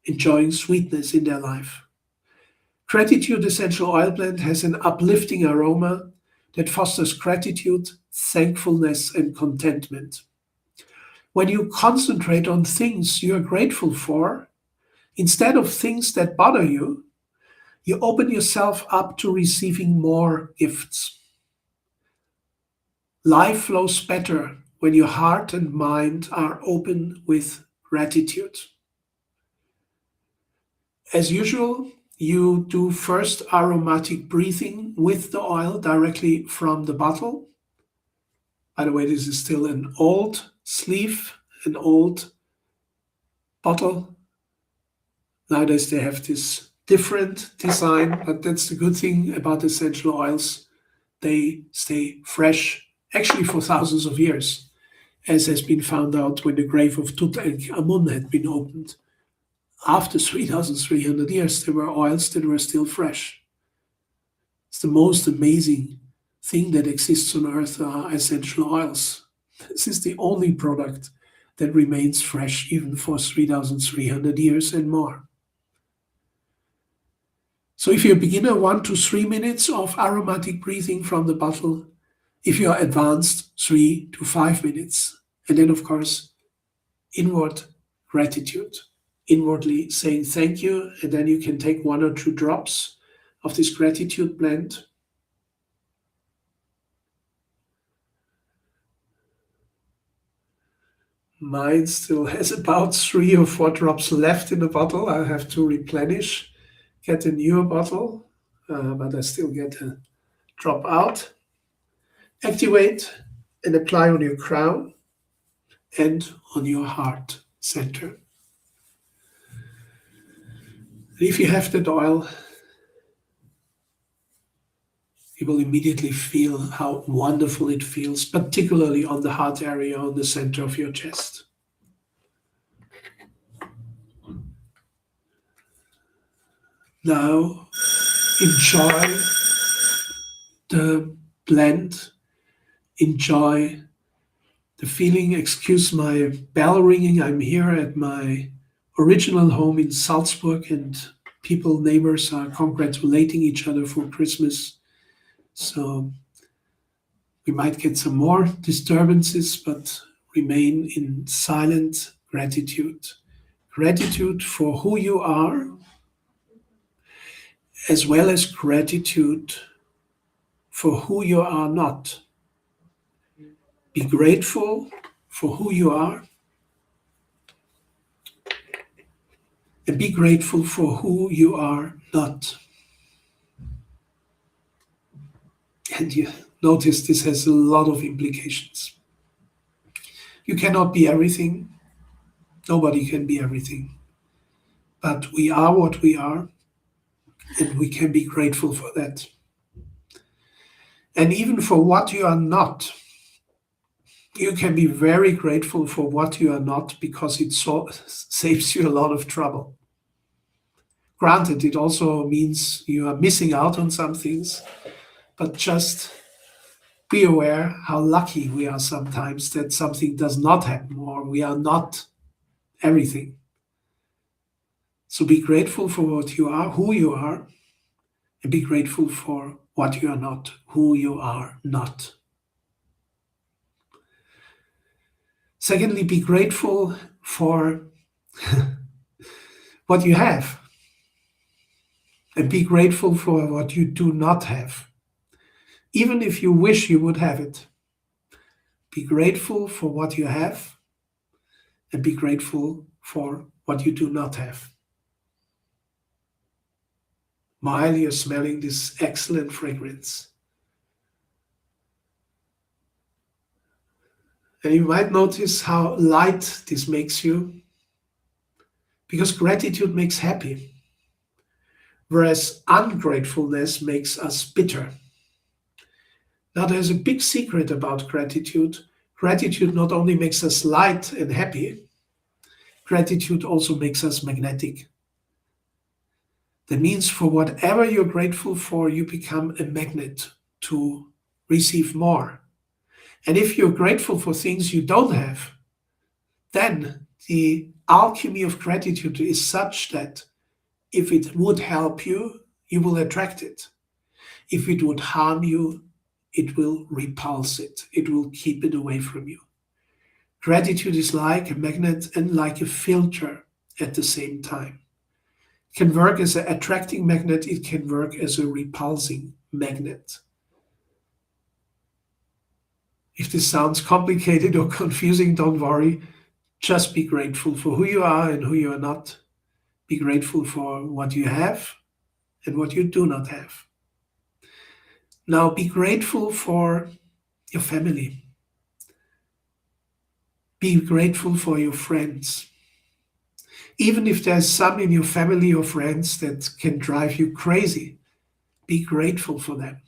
enjoying sweetness in their life. Gratitude Essential Oil Blend has an uplifting aroma that fosters gratitude, thankfulness, and contentment. When you concentrate on things you are grateful for, instead of things that bother you, you open yourself up to receiving more gifts. Life flows better when your heart and mind are open with gratitude. As usual, you do first aromatic breathing with the oil directly from the bottle. By the way, this is still an old sleeve, an old bottle. Nowadays they have this different design, but that's the good thing about essential oils. They stay fresh, actually for thousands of years, as has been found out when the grave of Tutankhamun had been opened. After 3,300 years, there were oils that were still fresh. It's the most amazing thing that exists on earth are essential oils. This is the only product that remains fresh even for 3,300 years and more. So if you're a beginner, 1 to 3 minutes of aromatic breathing from the bottle. If you're advanced, 3 to 5 minutes. And then, of course, inward gratitude, inwardly saying thank you. And then you can take 1 or 2 drops of this gratitude blend. Mine still has about 3 or 4 drops left in the bottle. I have to replenish, get a newer bottle, but I still get a drop out. Activate and apply on your crown and on your heart center. If you have that oil, you will immediately feel how wonderful it feels, particularly on the heart area, on the center of your chest. Now, enjoy the blend, enjoy the feeling. Excuse my bell ringing. I'm here at my original home in Salzburg, and neighbors are congratulating each other for Christmas. So we might get some more disturbances, but remain in silent gratitude. Gratitude for who you are, as well as gratitude for who you are not. Be grateful for who you are, and be grateful for who you are not. And you notice this has a lot of implications. You cannot be everything. Nobody can be everything. But we are what we are, and we can be grateful for that. And even for what you are not, you can be very grateful for what you are not, because it saves you a lot of trouble. Granted, it also means you are missing out on some things, but just be aware how lucky we are sometimes that something does not happen, or we are not everything. So be grateful for what you are, who you are, and be grateful for what you are not, who you are not. Secondly, be grateful for what you have, and be grateful for what you do not have. Even if you wish you would have it, be grateful for what you have, and be grateful for what you do not have. While you're smelling this excellent fragrance. And you might notice how light this makes you, because gratitude makes happy, whereas ungratefulness makes us bitter. Now, there's a big secret about gratitude. Gratitude not only makes us light and happy, gratitude also makes us magnetic. That means for whatever you're grateful for, you become a magnet to receive more. And if you're grateful for things you don't have, then the alchemy of gratitude is such that if it would help you, you will attract it. If it would harm you, it will repulse it. It will keep it away from you. Gratitude is like a magnet and like a filter at the same time. It can work as an attracting magnet, it can work as a repulsing magnet. If this sounds complicated or confusing, don't worry. Just be grateful for who you are and who you are not. Be grateful for what you have and what you do not have. Now be grateful for your family. Be grateful for your friends. Even if there's some in your family or friends that can drive you crazy, be grateful for them.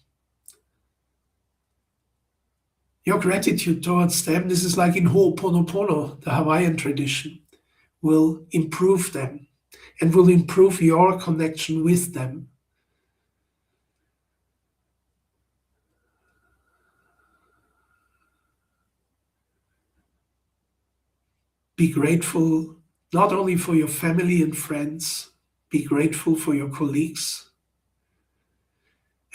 Your gratitude towards them, this is like in Ho'oponopono, the Hawaiian tradition, will improve them and will improve your connection with them. Be grateful not only for your family and friends, be grateful for your colleagues.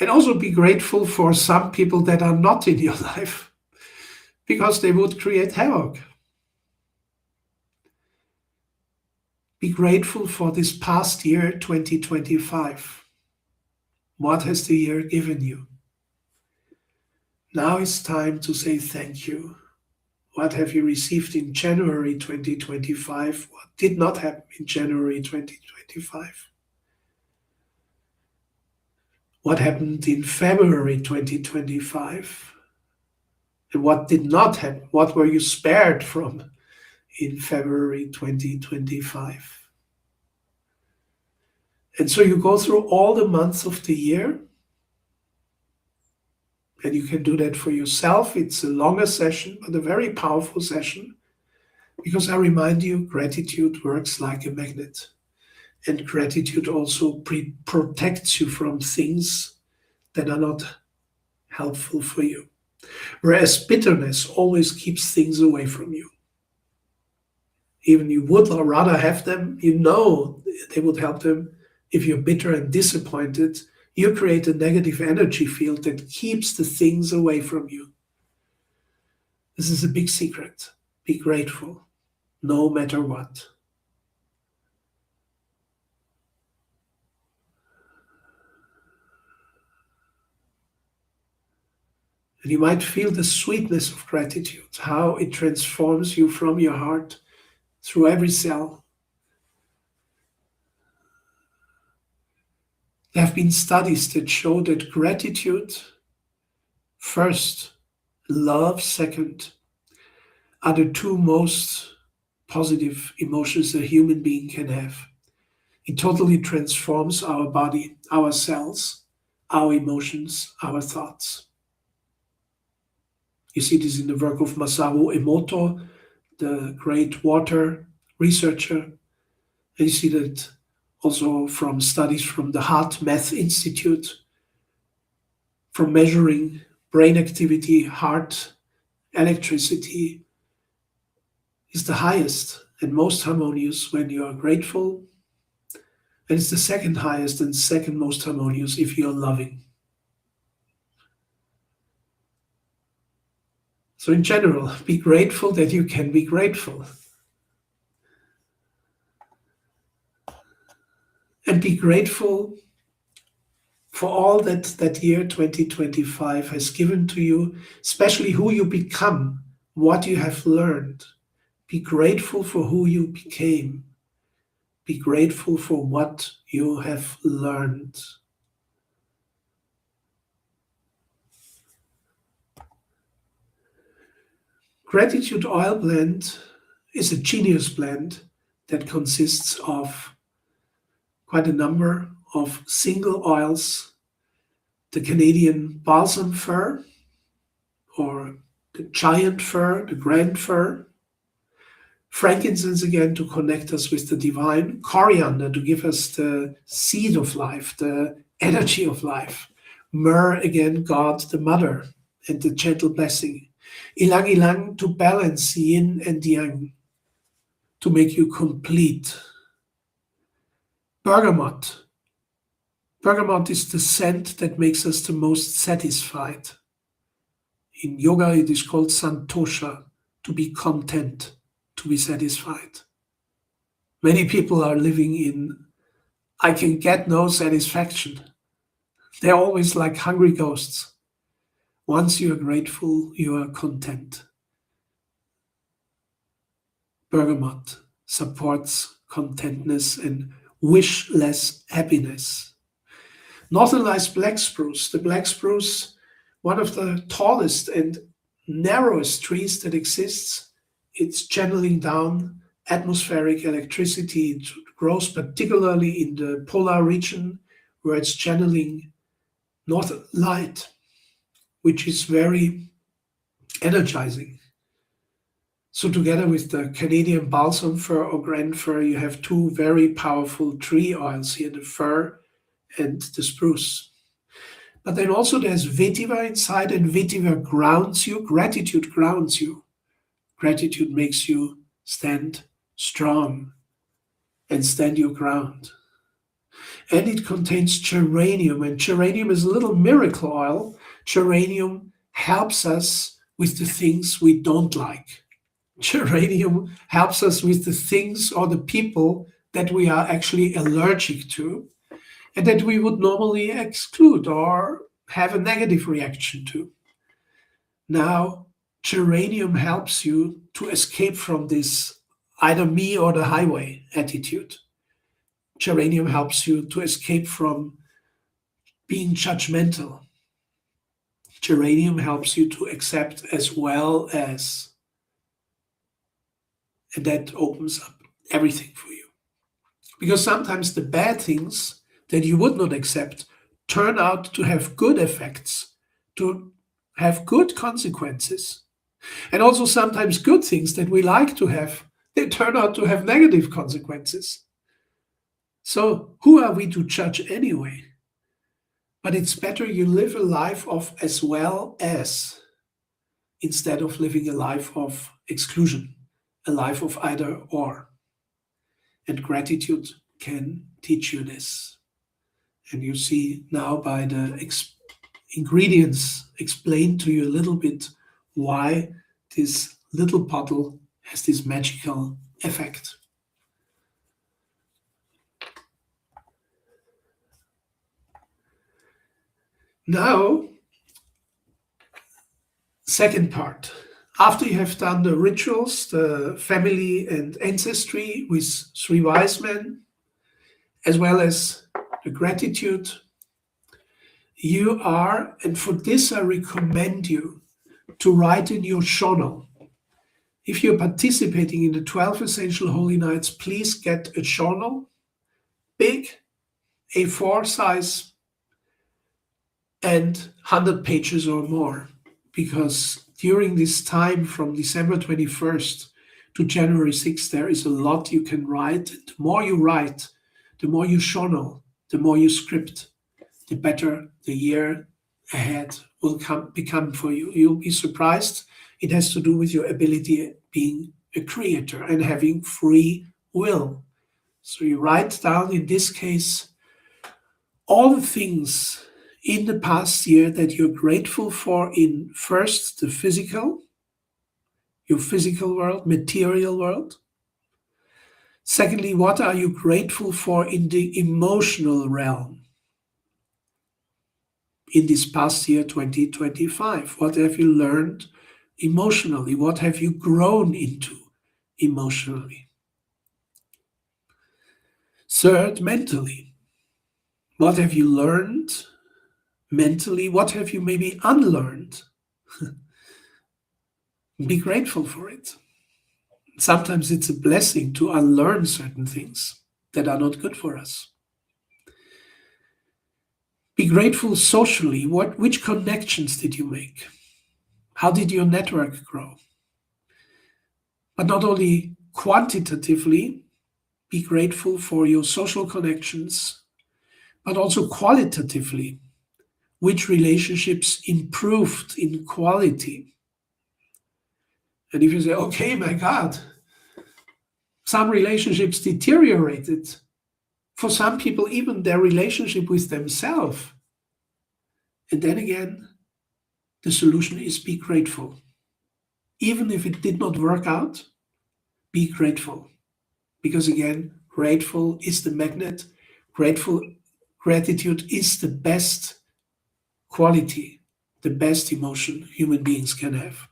And also be grateful for some people that are not in your life, because they would create havoc. Be grateful for this past year, 2025. What has the year given you? Now it's time to say thank you. What have you received in January 2025? What did not happen in January 2025? What happened in February 2025? And what did not happen? What were you spared from in February 2025? And so you go through all the months of the year, and you can do that for yourself. It's a longer session, but a very powerful session, because I remind you, gratitude works like a magnet. And gratitude also protects you from things that are not helpful for you. Whereas bitterness always keeps things away from you. Even you would rather have them, you know they would help them. If you're bitter and disappointed, you create a negative energy field that keeps the things away from you. This is a big secret. Be grateful, no matter what. And you might feel the sweetness of gratitude, how it transforms you from your heart through every cell. There have been studies that show that gratitude first, love second, are the two most positive emotions a human being can have. It totally transforms our body, our cells, our emotions, our thoughts. You see this in the work of Masaru Emoto, the great water researcher. And you see that also from studies from the Heart Math Institute, from measuring brain activity, heart electricity is the highest and most harmonious when you are grateful. And it's the second highest and second most harmonious if you're loving. So in general, be grateful that you can be grateful. And be grateful for all that year 2025 has given to you, especially who you become, what you have learned. Be grateful for who you became. Be grateful for what you have learned. Gratitude oil blend is a genius blend that consists of quite a number of single oils, the Canadian balsam fir, or the giant fir, the grand fir, frankincense again to connect us with the divine, coriander to give us the seed of life, the energy of life, myrrh again, God the mother, and the gentle blessing, ilang ilang to balance yin and yang, to make you complete. Bergamot. Bergamot is the scent that makes us the most satisfied. In yoga, it is called santosha, to be content, to be satisfied. Many people are living in, I can get no satisfaction. They're always like hungry ghosts. Once you are grateful, you are content. Bergamot supports contentness and wishless happiness. Northern Lights black spruce. The black spruce, one of the tallest and narrowest trees that exists. It's channeling down atmospheric electricity. It grows particularly in the polar region where it's channeling northern light, which is very energizing. So together with the Canadian balsam fir or grand fir, you have two very powerful tree oils here, the fir and the spruce. But then also there's vetiver inside, and vetiver grounds you. Gratitude grounds you. Gratitude makes you stand strong and stand your ground. And it contains geranium, and geranium is a little miracle oil. Geranium helps us with the things we don't like. Geranium helps us with the things or the people that we are actually allergic to and that we would normally exclude or have a negative reaction to. Now, geranium helps you to escape from this either me or the highway attitude. Geranium helps you to escape from being judgmental. Geranium helps you to accept as well as, and that opens up everything for you. Because sometimes the bad things that you would not accept turn out to have good effects, to have good consequences. And also sometimes good things that we like to have, they turn out to have negative consequences. So who are we to judge anyway? But it's better you live a life of as well as, instead of living a life of exclusion, a life of either or. And gratitude can teach you this. And you see now by the ingredients explained to you a little bit why this little bottle has this magical effect. Now, second part. After you have done the rituals, the family and ancestry with three wise men, as well as the gratitude, you are, and for this I recommend you to write in your journal. If you're participating in the 12 Essential Holy Nights, please get a journal, big, A4 size, and 100 pages or more. Because during this time from December 21st to January 6th, there is a lot you can write. The more you write, the more you journal, the more you script, the better the year ahead will become for you. You'll be surprised. It has to do with your ability being a creator and having free will. So you write down, in this case, all the things in the past year that you're grateful for in first the physical, your physical world, material world. Secondly, what are you grateful for in the emotional realm in this past year, 2025? What have you learned emotionally? What have you grown into emotionally? Third, mentally. What have you learned mentally? What have you maybe unlearned? Be grateful for it. Sometimes it's a blessing to unlearn certain things that are not good for us. Be grateful socially. Which connections did you make? How did your network grow? But not only quantitatively, be grateful for your social connections, but also qualitatively. Which relationships improved in quality? And if you say, okay, my God, some relationships deteriorated. For some people, even their relationship with themselves. And then again, the solution is be grateful. Even if it did not work out, be grateful. Because again, grateful is the magnet. Gratitude is the best quality, the best emotion human beings can have.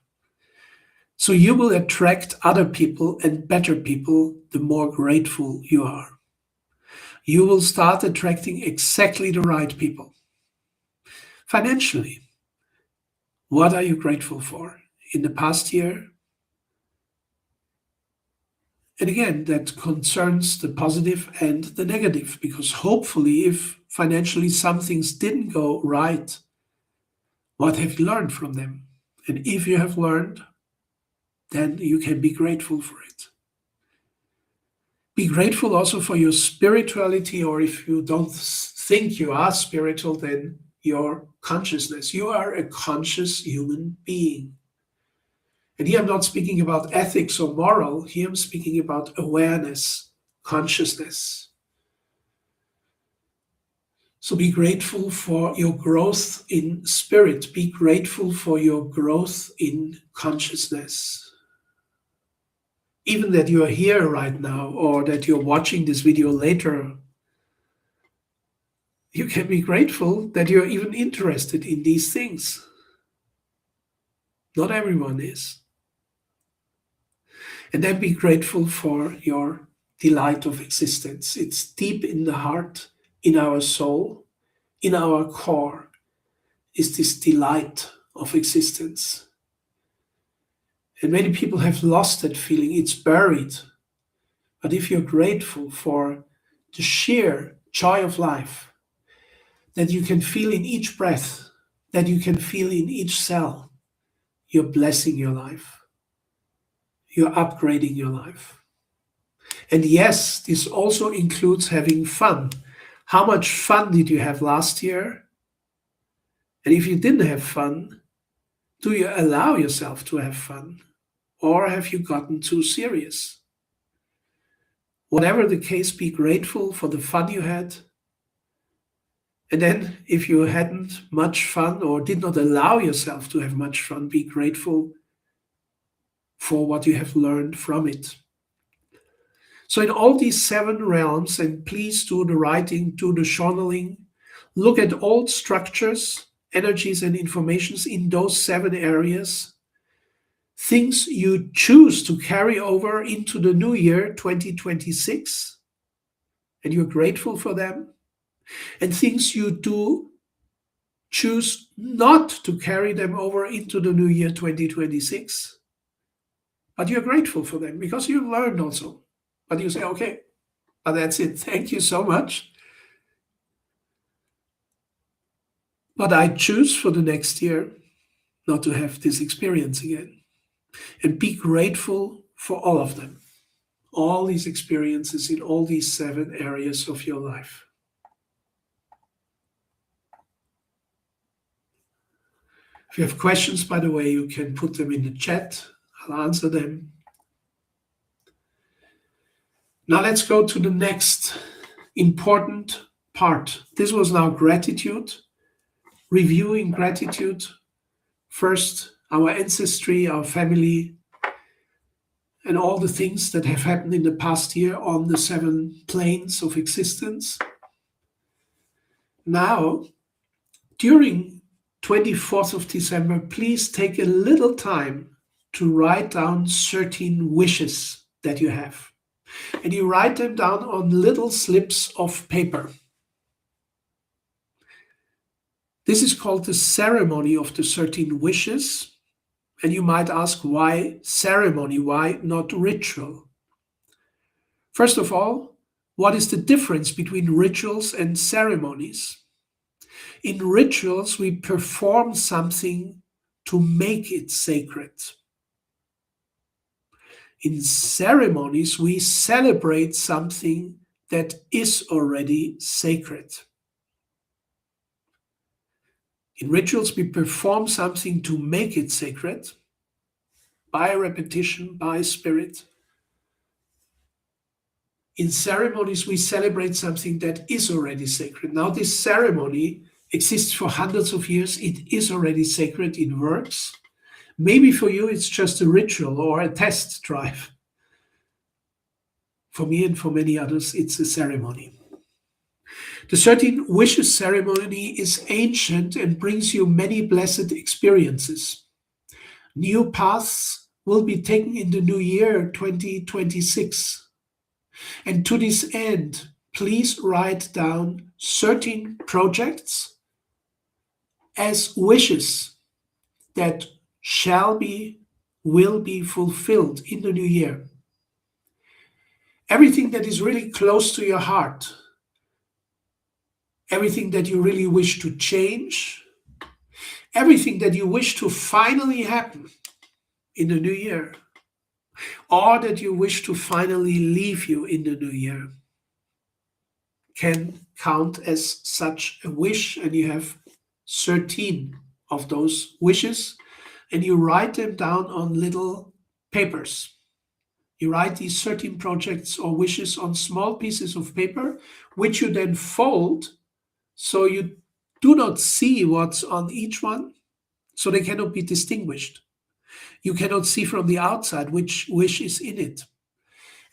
So you will attract other people and better people the more grateful you are. You will start attracting exactly the right people. Financially, what are you grateful for in the past year? And again, that concerns the positive and the negative, because hopefully, if financially some things didn't go right, what have you learned from them? And if you have learned, then you can be grateful for it. Be grateful also for your spirituality, or if you don't think you are spiritual, then your consciousness. You are a conscious human being. And here I'm not speaking about ethics or moral, here I'm speaking about awareness, consciousness. So be grateful for your growth in spirit. Be grateful for your growth in consciousness. Even that you are here right now, or that you're watching this video later, you can be grateful that you're even interested in these things. Not everyone is. And then be grateful for your delight of existence. It's deep in the heart, in our soul, in our core. is this delight of existence. And many people have lost that feeling, it's buried. But if you're grateful for the sheer joy of life that you can feel in each breath, that you can feel in each cell, you're blessing your life. You're upgrading your life. And yes, this also includes having fun. How much fun did you have last year? And if you didn't have fun, do you allow yourself to have fun? Or have you gotten too serious? Whatever the case, be grateful for the fun you had. And then, if you hadn't much fun or did not allow yourself to have much fun, be grateful for what you have learned from it. So, in all these 7 realms, and please do the writing, do the journaling, look at old structures, energies, and informations in those 7 areas, things you choose to carry over into the new year 2026, and you're grateful for them, and things you do choose not to carry them over into the new year 2026, but you're grateful for them because you learned also. But you say, okay, but that's it. Thank you so much. But I choose for the next year not to have this experience again. And be grateful for all of them, all these experiences in all these 7 areas of your life. If you have questions, by the way, you can put them in the chat. I'll answer them. Now let's go to the next important part. This was now gratitude, reviewing gratitude. First, our ancestry, our family, and all the things that have happened in the past year on the 7 planes of existence. Now, during 24th of December, please take a little time to write down 13 wishes that you have. And you write them down on little slips of paper. This is called the ceremony of the 13 wishes. And you might ask, why ceremony? Why not ritual? First of all, what is the difference between rituals and ceremonies? In rituals, we perform something to make it sacred. In ceremonies, we celebrate something that is already sacred. In rituals, we perform something to make it sacred by repetition, by spirit. In ceremonies, we celebrate something that is already sacred. Now, this ceremony exists for hundreds of years. It is already sacred. It works. Maybe for you, it's just a ritual or a test drive. For me and for many others, it's a ceremony. The 13 Wishes ceremony is ancient and brings you many blessed experiences. New paths will be taken in the new year 2026. And to this end, please write down 13 projects as wishes that will be fulfilled in the new year. Everything that is really close to your heart, everything that you really wish to change, everything that you wish to finally happen in the new year, or that you wish to finally leave you in the new year, can count as such a wish, and you have 13 of those wishes, and you write them down on little papers. You write these 13 projects or wishes on small pieces of paper, which you then fold so you do not see what's on each one, so they cannot be distinguished. You cannot see from the outside which wish is in it.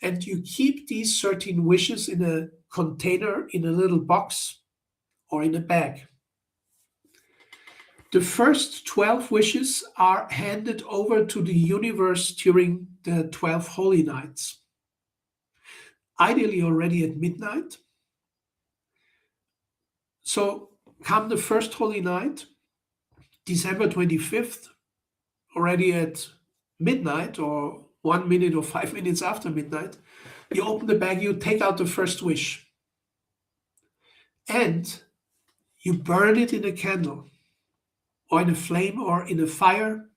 And you keep these 13 wishes in a container, in a little box, or in a bag. The first 12 wishes are handed over to the universe during the 12 holy nights. Ideally already at midnight. So come the first holy night, December 25th, already at midnight or 1 minute or 5 minutes after midnight, you open the bag, you take out the first wish, and you burn it in a candle or in a flame or in a fire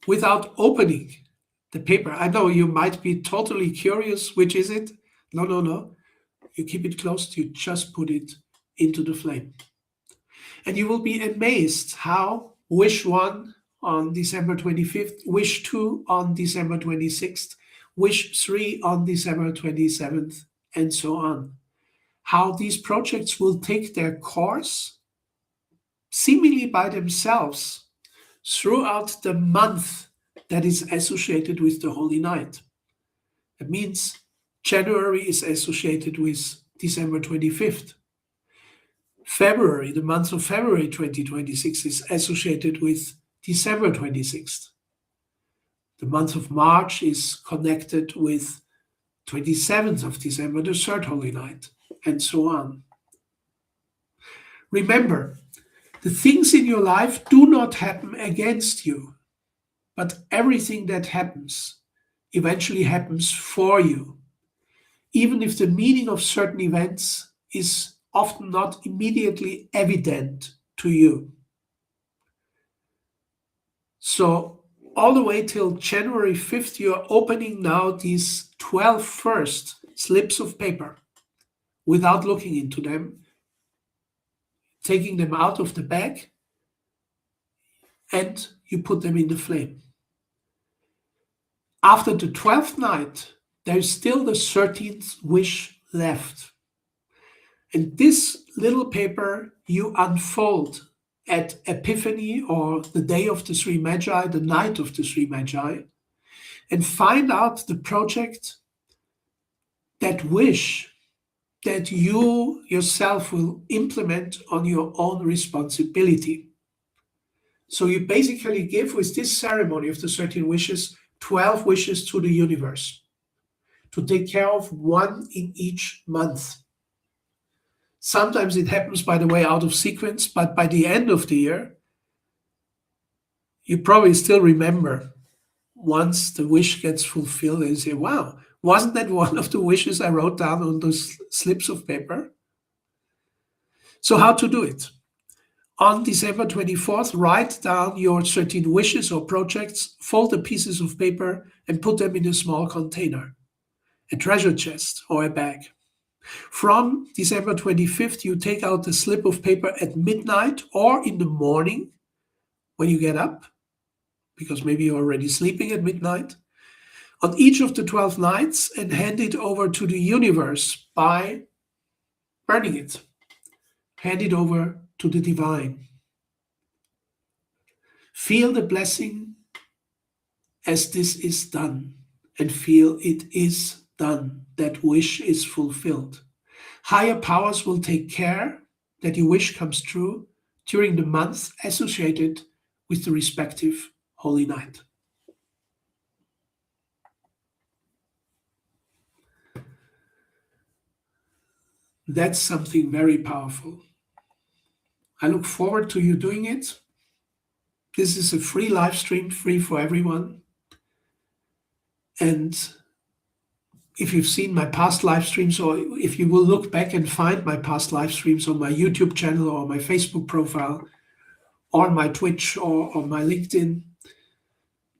without opening the paper. I know you might be totally curious, which is it? No, no, no. You keep it closed, you just put it into the flame. And you will be amazed how wish 1 on December 25th, wish 2 on December 26th, wish 3 on December 27th, and so on. How these projects will take their course seemingly by themselves throughout the month that is associated with the Holy Night. That means January is associated with December 25th. February, the month of February 2026, is associated with December 26th. The month of March is connected with 27th of December, the third Holy Night, and so on. Remember, the things in your life do not happen against you, but everything that happens eventually happens for you, even if the meaning of certain events is often not immediately evident to you. So all the way till January 5th, you're opening now these 12 first slips of paper without looking into them, taking them out of the bag, and you put them in the flame. After the 12th night, there's still the 13th wish left. And this little paper you unfold at Epiphany, or the day of the three Magi, the night of the three Magi, and find out the project, that wish that you yourself will implement on your own responsibility. So you basically give, with this ceremony of the 13 wishes, 12 wishes to the universe to take care of one in each month. Sometimes it happens, by the way, out of sequence, but by the end of the year, you probably still remember, once the wish gets fulfilled, and you say, wow, wasn't that one of the wishes I wrote down on those slips of paper? So how to do it? On December 24th, write down your 13 wishes or projects, fold the pieces of paper, and put them in a small container, a treasure chest or a bag. From December 25th, you take out the slip of paper at midnight or in the morning when you get up, because maybe you're already sleeping at midnight, on each of the 12 nights, and hand it over to the universe by burning it. Hand it over to the divine. Feel the blessing as this is done, and feel it is done. That wish is fulfilled. Higher powers will take care that your wish comes true during the month associated with the respective Holy Night. That's something very powerful. I look forward to you doing it. This is a free live stream, free for everyone. And if you've seen my past live streams, or if you will look back and find my past live streams on my YouTube channel or my Facebook profile or my Twitch or on my LinkedIn,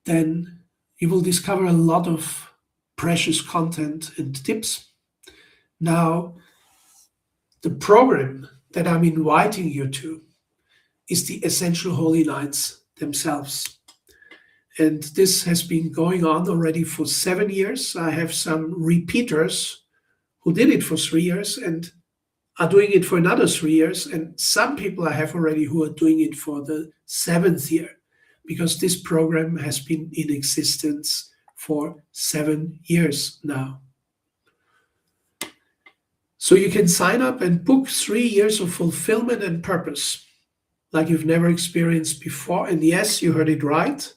then you will discover a lot of precious content and tips. Now, the program that I'm inviting you to is the Essential Holy Nights themselves. And this has been going on already for 7 years. I have some repeaters who did it for 3 years and are doing it for another 3 years. And some people I have already who are doing it for the 7th year, because this program has been in existence for 7 years now. So you can sign up and book 3 years of fulfillment and purpose like you've never experienced before. And yes, you heard it right.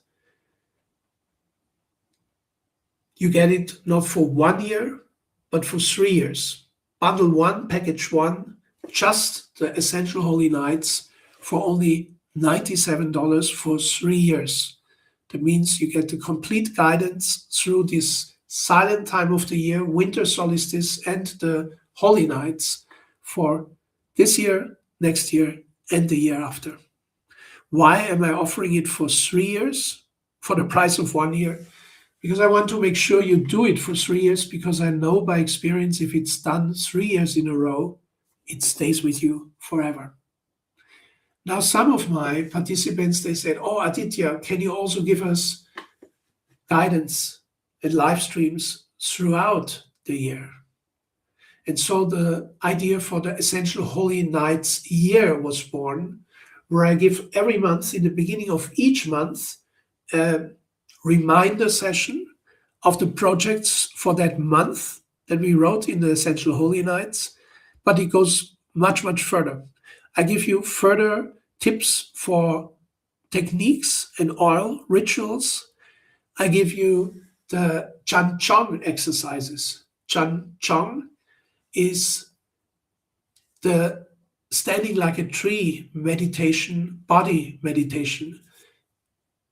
You get it not for 1 year, but for 3 years. Bundle 1, package 1, just the Essential Holy Nights for only $97 for 3 years. That means you get the complete guidance through this silent time of the year, winter solstice, and the holy nights for this year, next year, and the year after. Why am I offering it for 3 years for the price of 1 year? Because I want to make sure you do it for 3 years, because I know by experience if it's done 3 years in a row, it stays with you forever. Now, some of my participants, they said, oh, Aditya, can you also give us guidance and live streams throughout the year? And so the idea for the Essential Holy Nights year was born, where I give every month, in the beginning of each month, a reminder session of the projects for that month that we wrote in the Essential Holy Nights, but it goes much, much further. I give you further tips for techniques and oil rituals. I give you the Chan Chong exercises. Chan Chong is the standing like a tree meditation, body meditation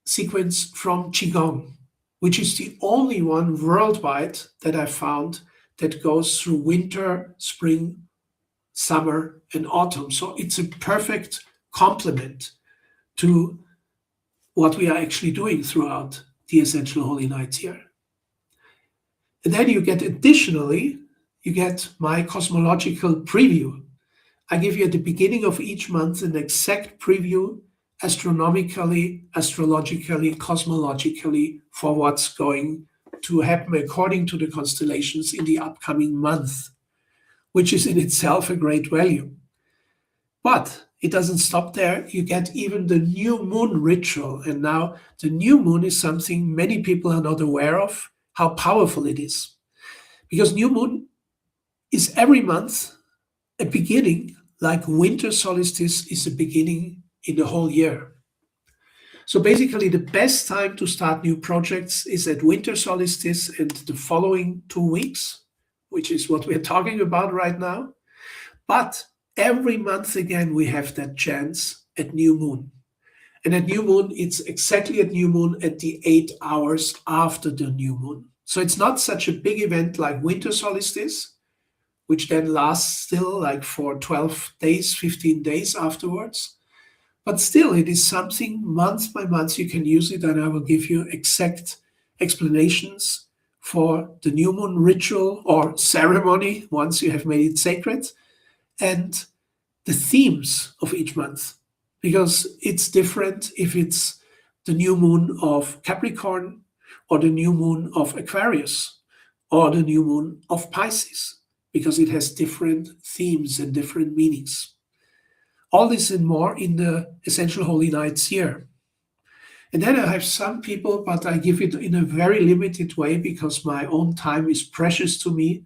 sequence from Qigong, which is the only one worldwide that I found that goes through winter, spring, summer, and autumn. So it's a perfect complement to what we are actually doing throughout the Essential Holy Nights here. And then you get additionally, you get my cosmological preview. I give you at the beginning of each month an exact preview, astronomically, astrologically, cosmologically, for what's going to happen according to the constellations in the upcoming month, which is in itself a great value. But it doesn't stop there. You get even the new moon ritual. And now the new moon is something many people are not aware of, how powerful it is. Because new moon is every month a beginning, like winter solstice is a beginning in the whole year. So basically the best time to start new projects is at winter solstice and the following 2 weeks, which is what we're talking about right now. But every month again, we have that chance at new moon. And at new moon, it's exactly at new moon at the 8 hours after the new moon. So it's not such a big event like winter solstice, which then lasts still like for 12 days, 15 days afterwards. But still, it is something month by month you can use it, and I will give you exact explanations for the new moon ritual or ceremony once you have made it sacred, and the themes of each month, because it's different if it's the new moon of Capricorn or the new moon of Aquarius or the new moon of Pisces, because it has different themes and different meanings. All this and more in the Essential Holy Nights here. And then I have some people, but I give it in a very limited way because my own time is precious to me.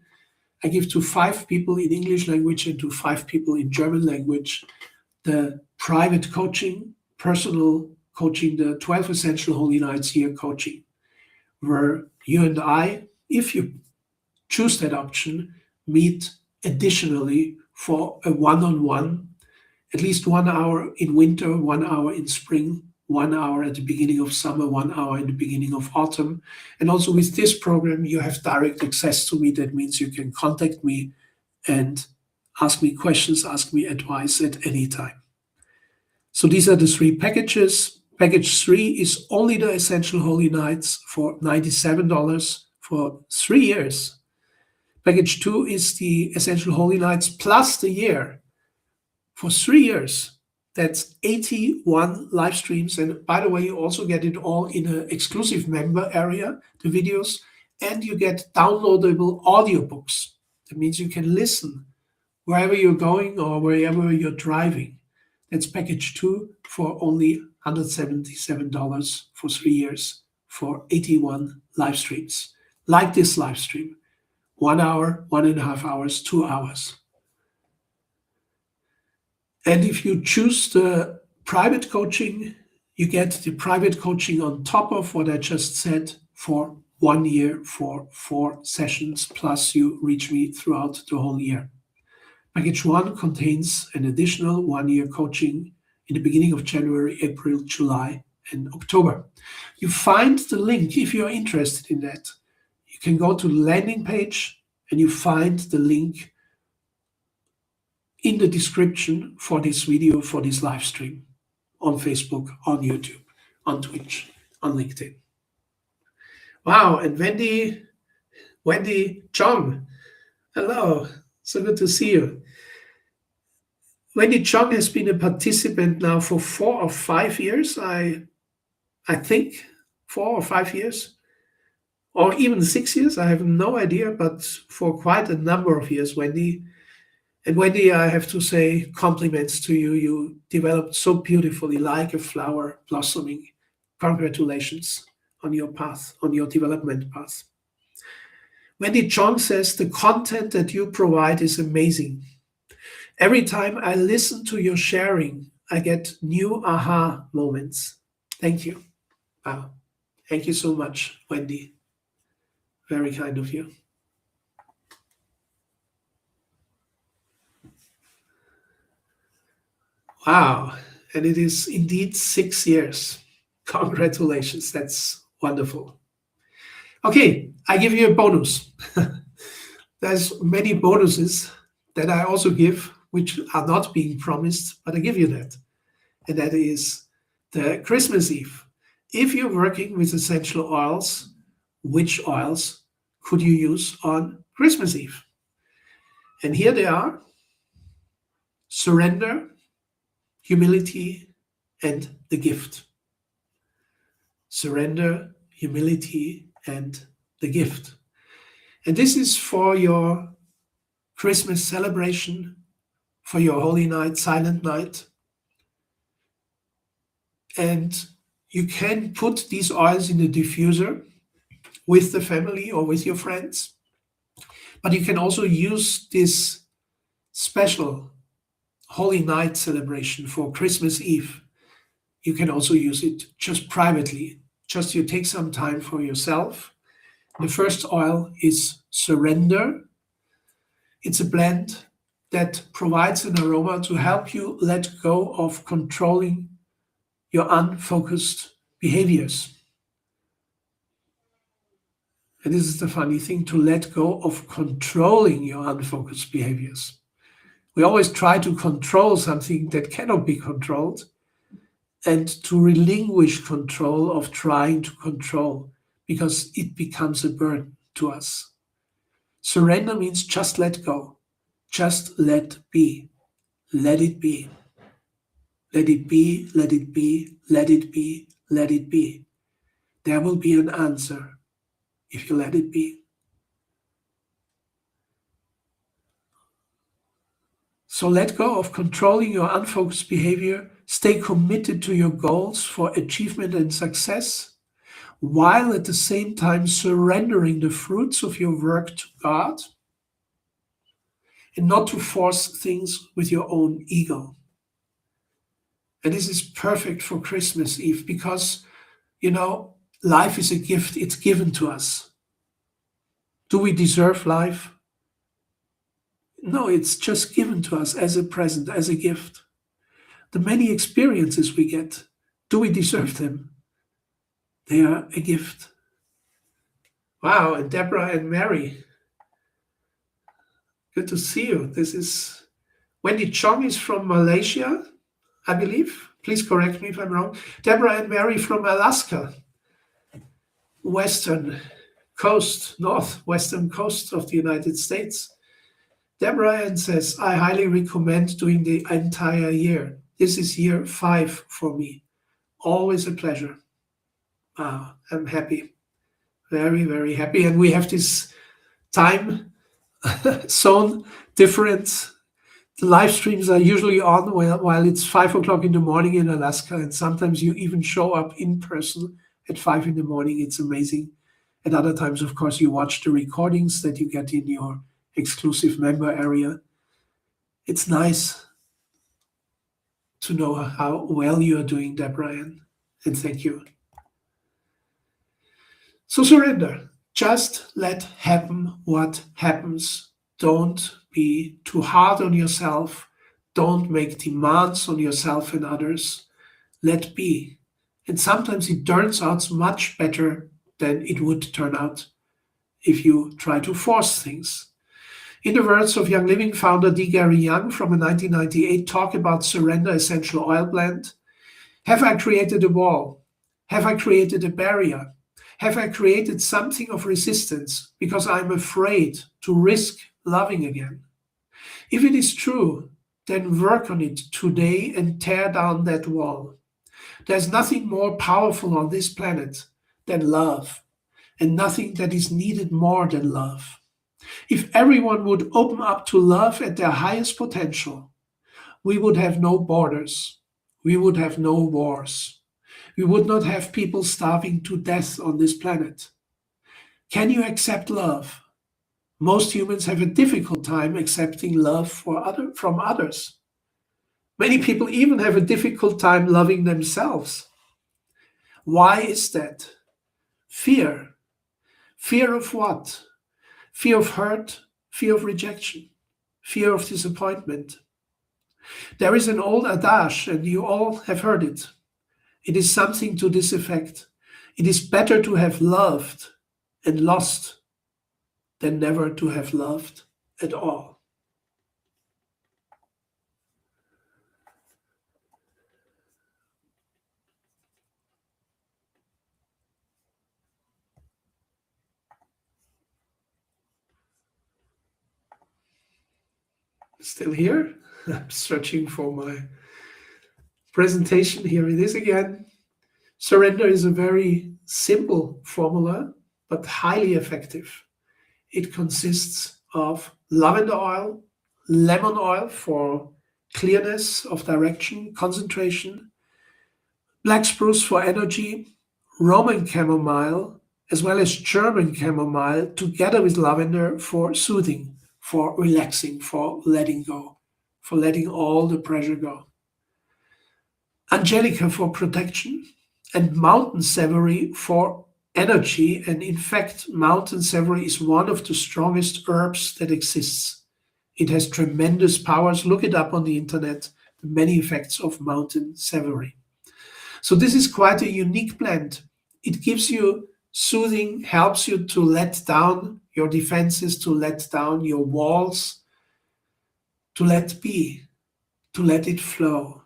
I give to 5 people in English language and to 5 people in German language the private coaching, personal coaching, the 12 Essential Holy Nights here coaching, where you and I, if you choose that option, meet additionally for a one-on-one, at least 1 hour in winter, 1 hour in spring, 1 hour at the beginning of summer, 1 hour in the beginning of autumn. And also with this program, you have direct access to me. That means you can contact me and ask me questions, ask me advice at any time. So these are the 3 packages. Package 3 is only the Essential Holy Nights for $97 for 3 years. Package 2 is the Essential Holy Nights plus the year for 3 years. That's 81 live streams. And by the way, you also get it all in an exclusive member area, the videos, and you get downloadable audiobooks. That means you can listen wherever you're going or wherever you're driving. That's package 2 for only $177 for 3 years for 81 live streams. Like this live stream, 1 hour, 1.5 hours, 2 hours. And if you choose the private coaching, you get the private coaching on top of what I just said for 1 year for 4 sessions, plus you reach me throughout the whole year. Package 1 contains an additional 1 year coaching in the beginning of January, April, July, and October. You find the link if you're interested in that. You can go to the landing page and you find the link in the description for this video, for this live stream on Facebook, on YouTube, on Twitch, on LinkedIn. Wow, and Wendy Chong, hello, so good to see you. Wendy Chong has been a participant now for 4 or 5 years, I think 4 or 5 years, or even 6 years, I have no idea, but for quite a number of years, Wendy. And Wendy, I have to say compliments to you. You developed so beautifully like a flower blossoming. Congratulations on your path, on your development path. Wendy Chong says, the content that you provide is amazing. Every time I listen to your sharing, I get new aha moments. Thank you. Wow. Thank you so much, Wendy. Very kind of you. Wow. And it is indeed 6 years. Congratulations. That's wonderful. Okay, I give you a bonus. There's many bonuses that I also give, which are not being promised, but I give you that. And that is the Christmas Eve. If you're working with essential oils, which oils could you use on Christmas Eve? And here they are: surrender, humility, and the gift. Surrender, humility, and the gift. And this is for your Christmas celebration, for your Holy Night, Silent Night. And you can put these oils in the diffuser with the family or with your friends. But you can also use this special Holy Night celebration for Christmas Eve. You can also use it just privately. Just you take some time for yourself. The first oil is Surrender. It's a blend that provides an aroma to help you let go of controlling your unfocused behaviors. And this is the funny thing, to let go of controlling your unfocused behaviors. We always try to control something that cannot be controlled, and to relinquish control of trying to control, because it becomes a burden to us. Surrender means just let go. Just let be. Let it be. Let it be, let it be, let it be, let it be. There will be an answer if you let it be. So let go of controlling your unfocused behavior. Stay committed to your goals for achievement and success, while at the same time surrendering the fruits of your work to God, and not to force things with your own ego. And this is perfect for Christmas Eve because, life is a gift. It's given to us. Do we deserve life? No, it's just given to us as a present, as a gift. The many experiences we get, do we deserve them? They are a gift. Wow, and Deborah and Mary, good to see you. This is Wendy Chong is from Malaysia, I believe. Please correct me if I'm wrong. Deborah and Mary from Alaska, northwestern coast of the United States. Deborah Ann says, I highly recommend doing the entire year. This is year 5 for me. Always a pleasure. Wow, I'm happy. Very, very happy. And we have this time zone difference. The live streams are usually on while it's 5 o'clock in the morning in Alaska. And sometimes you even show up in person at 5 in the morning. It's amazing. At other times, of course, you watch the recordings that you get in your exclusive member area. It's nice to know how well you are doing, Deborah Ann, and thank you. So surrender. Just let happen what happens. Don't be too hard on yourself. Don't make demands on yourself and others. Let be. And sometimes it turns out much better than it would turn out if you try to force things. In the words of Young Living founder D. Gary Young from a 1998 talk about surrender essential oil blend, have I created a wall? Have I created a barrier? Have I created something of resistance because I'm afraid to risk loving again? If it is true, then work on it today and tear down that wall. There's nothing more powerful on this planet than love, and nothing that is needed more than love. If everyone would open up to love at their highest potential, we would have no borders. We would have no wars. We would not have people starving to death on this planet. Can you accept love? Most humans have a difficult time accepting love from others. Many people even have a difficult time loving themselves. Why is that? Fear. Fear of what? Fear of hurt, fear of rejection, fear of disappointment. There is an old adage, and you all have heard it. It is something to this effect. It is better to have loved and lost than never to have loved at all. Still here? I'm searching for my presentation. Here it is again. Surrender is a very simple formula, but highly effective. It consists of lavender oil, lemon oil for clearness of direction, concentration, black spruce for energy, Roman chamomile, as well as German chamomile, together with lavender for soothing, for relaxing, for letting go, for letting all the pressure go. Angelica for protection, and mountain savory for energy. And in fact, mountain savory is one of the strongest herbs that exists. It has tremendous powers. Look it up on the internet, the many effects of mountain savory. So this is quite a unique blend. It gives you soothing, helps you to let down your defenses, to let down your walls, to let be, to let it flow.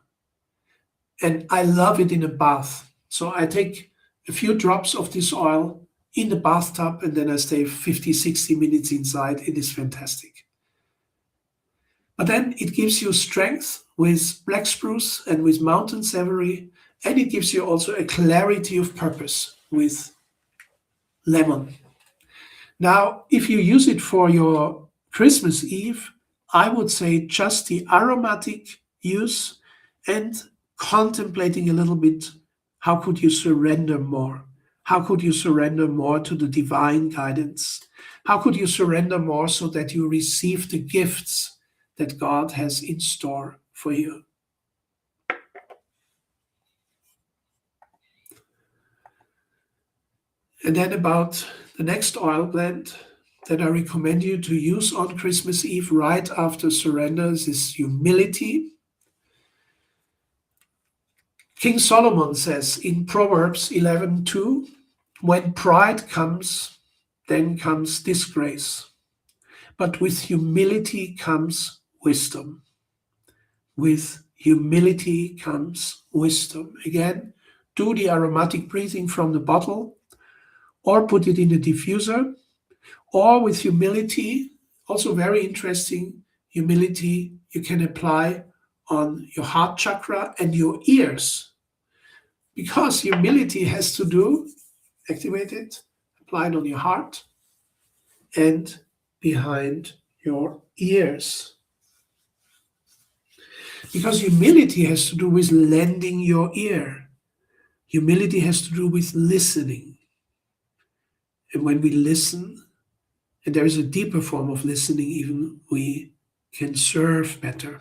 And I love it in a bath. So I take a few drops of this oil in the bathtub and then I stay 50, 60 minutes inside. It is fantastic. But then it gives you strength with black spruce and with mountain savory, and it gives you also a clarity of purpose with lemon. Now, if you use it for your Christmas Eve, I would say just the aromatic use and contemplating a little bit, how could you surrender more? How could you surrender more to the divine guidance? How could you surrender more so that you receive the gifts that God has in store for you? And then about the next oil blend that I recommend you to use on Christmas Eve right after surrender is humility. King Solomon says in Proverbs 11:2, when pride comes, then comes disgrace. But with humility comes wisdom. With humility comes wisdom. Again, do the aromatic breathing from the bottle or put it in a diffuser, or with humility, also very interesting, humility you can apply on your heart chakra and your ears. Because humility has to do, activate it, apply it on your heart and behind your ears. Because humility has to do with lending your ear. Humility has to do with listening. And when we listen, and there is a deeper form of listening even, we can serve better.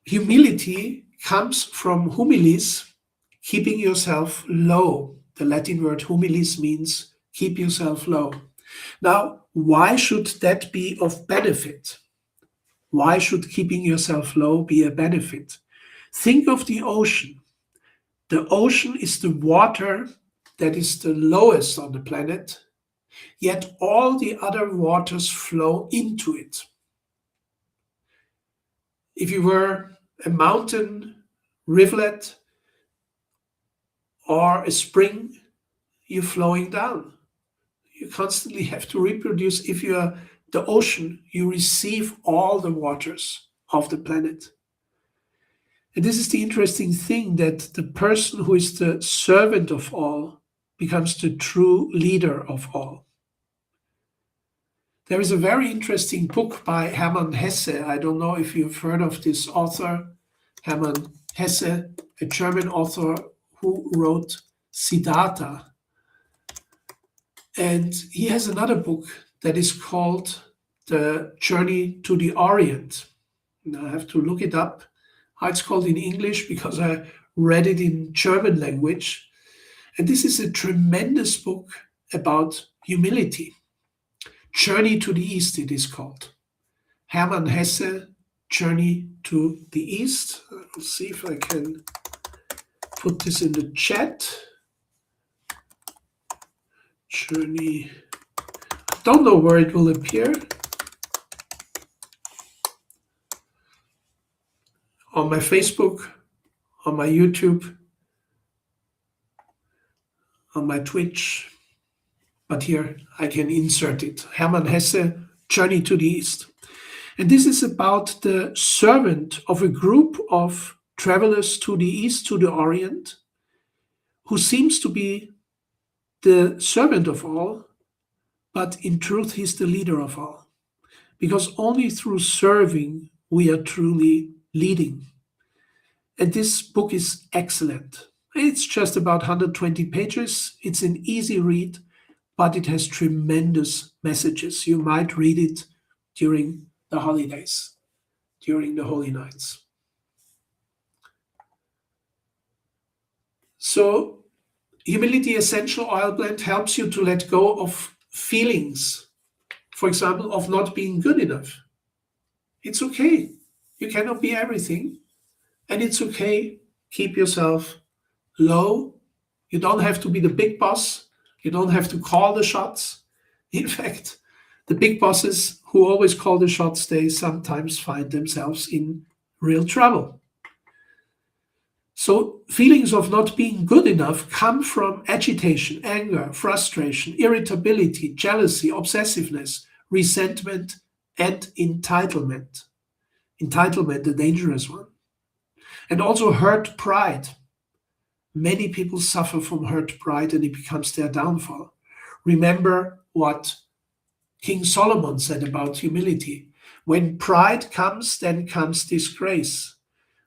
Humility comes from humilis, keeping yourself low. The Latin word humilis means keep yourself low. Now, why should that be of benefit? Why should keeping yourself low be a benefit? Think of the ocean. The ocean is the water that is the lowest on the planet, yet all the other waters flow into it. If you were a mountain, rivulet, or a spring, you're flowing down. You constantly have to reproduce. If you are the ocean, you receive all the waters of the planet. And this is the interesting thing, that the person who is the servant of all becomes the true leader of all. There is a very interesting book by Hermann Hesse. I don't know if you've heard of this author, Hermann Hesse, a German author who wrote Siddhartha. And he has another book that is called The Journey to the Orient. Now I have to look it up, how it's called in English, because I read it in German language. And this is a tremendous book about humility. Journey to the East, it is called. Hermann Hesse, Journey to the East. I'll see if I can put this in the chat. Journey. I don't know where it will appear. On my Facebook, on my YouTube, on my Twitch. But here I can insert it. Hermann Hesse, Journey to the East. And this is about the servant of a group of travelers to the East, to the Orient, who seems to be the servant of all, but in truth, he's the leader of all. Because only through serving we are truly leading. And this book is excellent. It's just about 120 pages. It's an easy read, but it has tremendous messages. You might read it during the holidays, during the Holy Nights. So, Humility Essential Oil Blend helps you to let go of feelings, for example, of not being good enough. It's okay. You cannot be everything. And it's okay. Keep yourself low. You don't have to be the big boss. You don't have to call the shots. In fact, the big bosses who always call the shots, they sometimes find themselves in real trouble. So feelings of not being good enough come from agitation, anger, frustration, irritability, jealousy, obsessiveness, resentment, and entitlement. Entitlement, the dangerous one. And also hurt pride. Many people suffer from hurt pride and it becomes their downfall. Remember what King Solomon said about humility. When pride comes, then comes disgrace.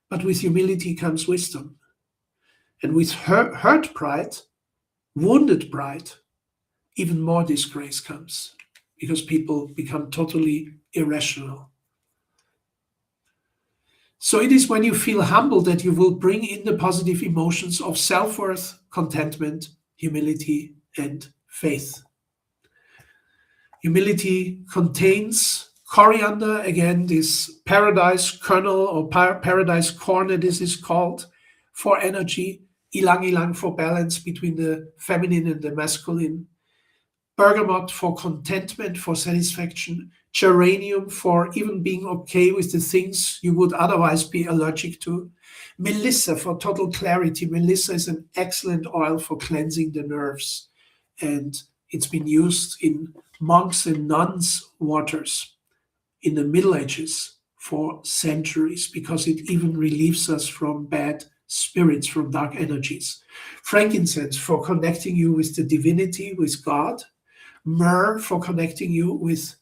But with humility comes wisdom. And with hurt pride, wounded pride, even more disgrace comes because people become totally irrational. So it is when you feel humble that you will bring in the positive emotions of self-worth, contentment, humility, and faith. Humility contains coriander, again, this paradise kernel or paradise corn, this is called, for energy, ilang ilang for balance between the feminine and the masculine, bergamot for contentment, for satisfaction, geranium for even being okay with the things you would otherwise be allergic to, melissa for total clarity. Melissa is an excellent oil for cleansing the nerves, and it's been used in monks and nuns' waters in the Middle Ages for centuries because it even relieves us from bad spirits, from dark energies. Frankincense for connecting you with the divinity, with God. Myrrh for connecting you with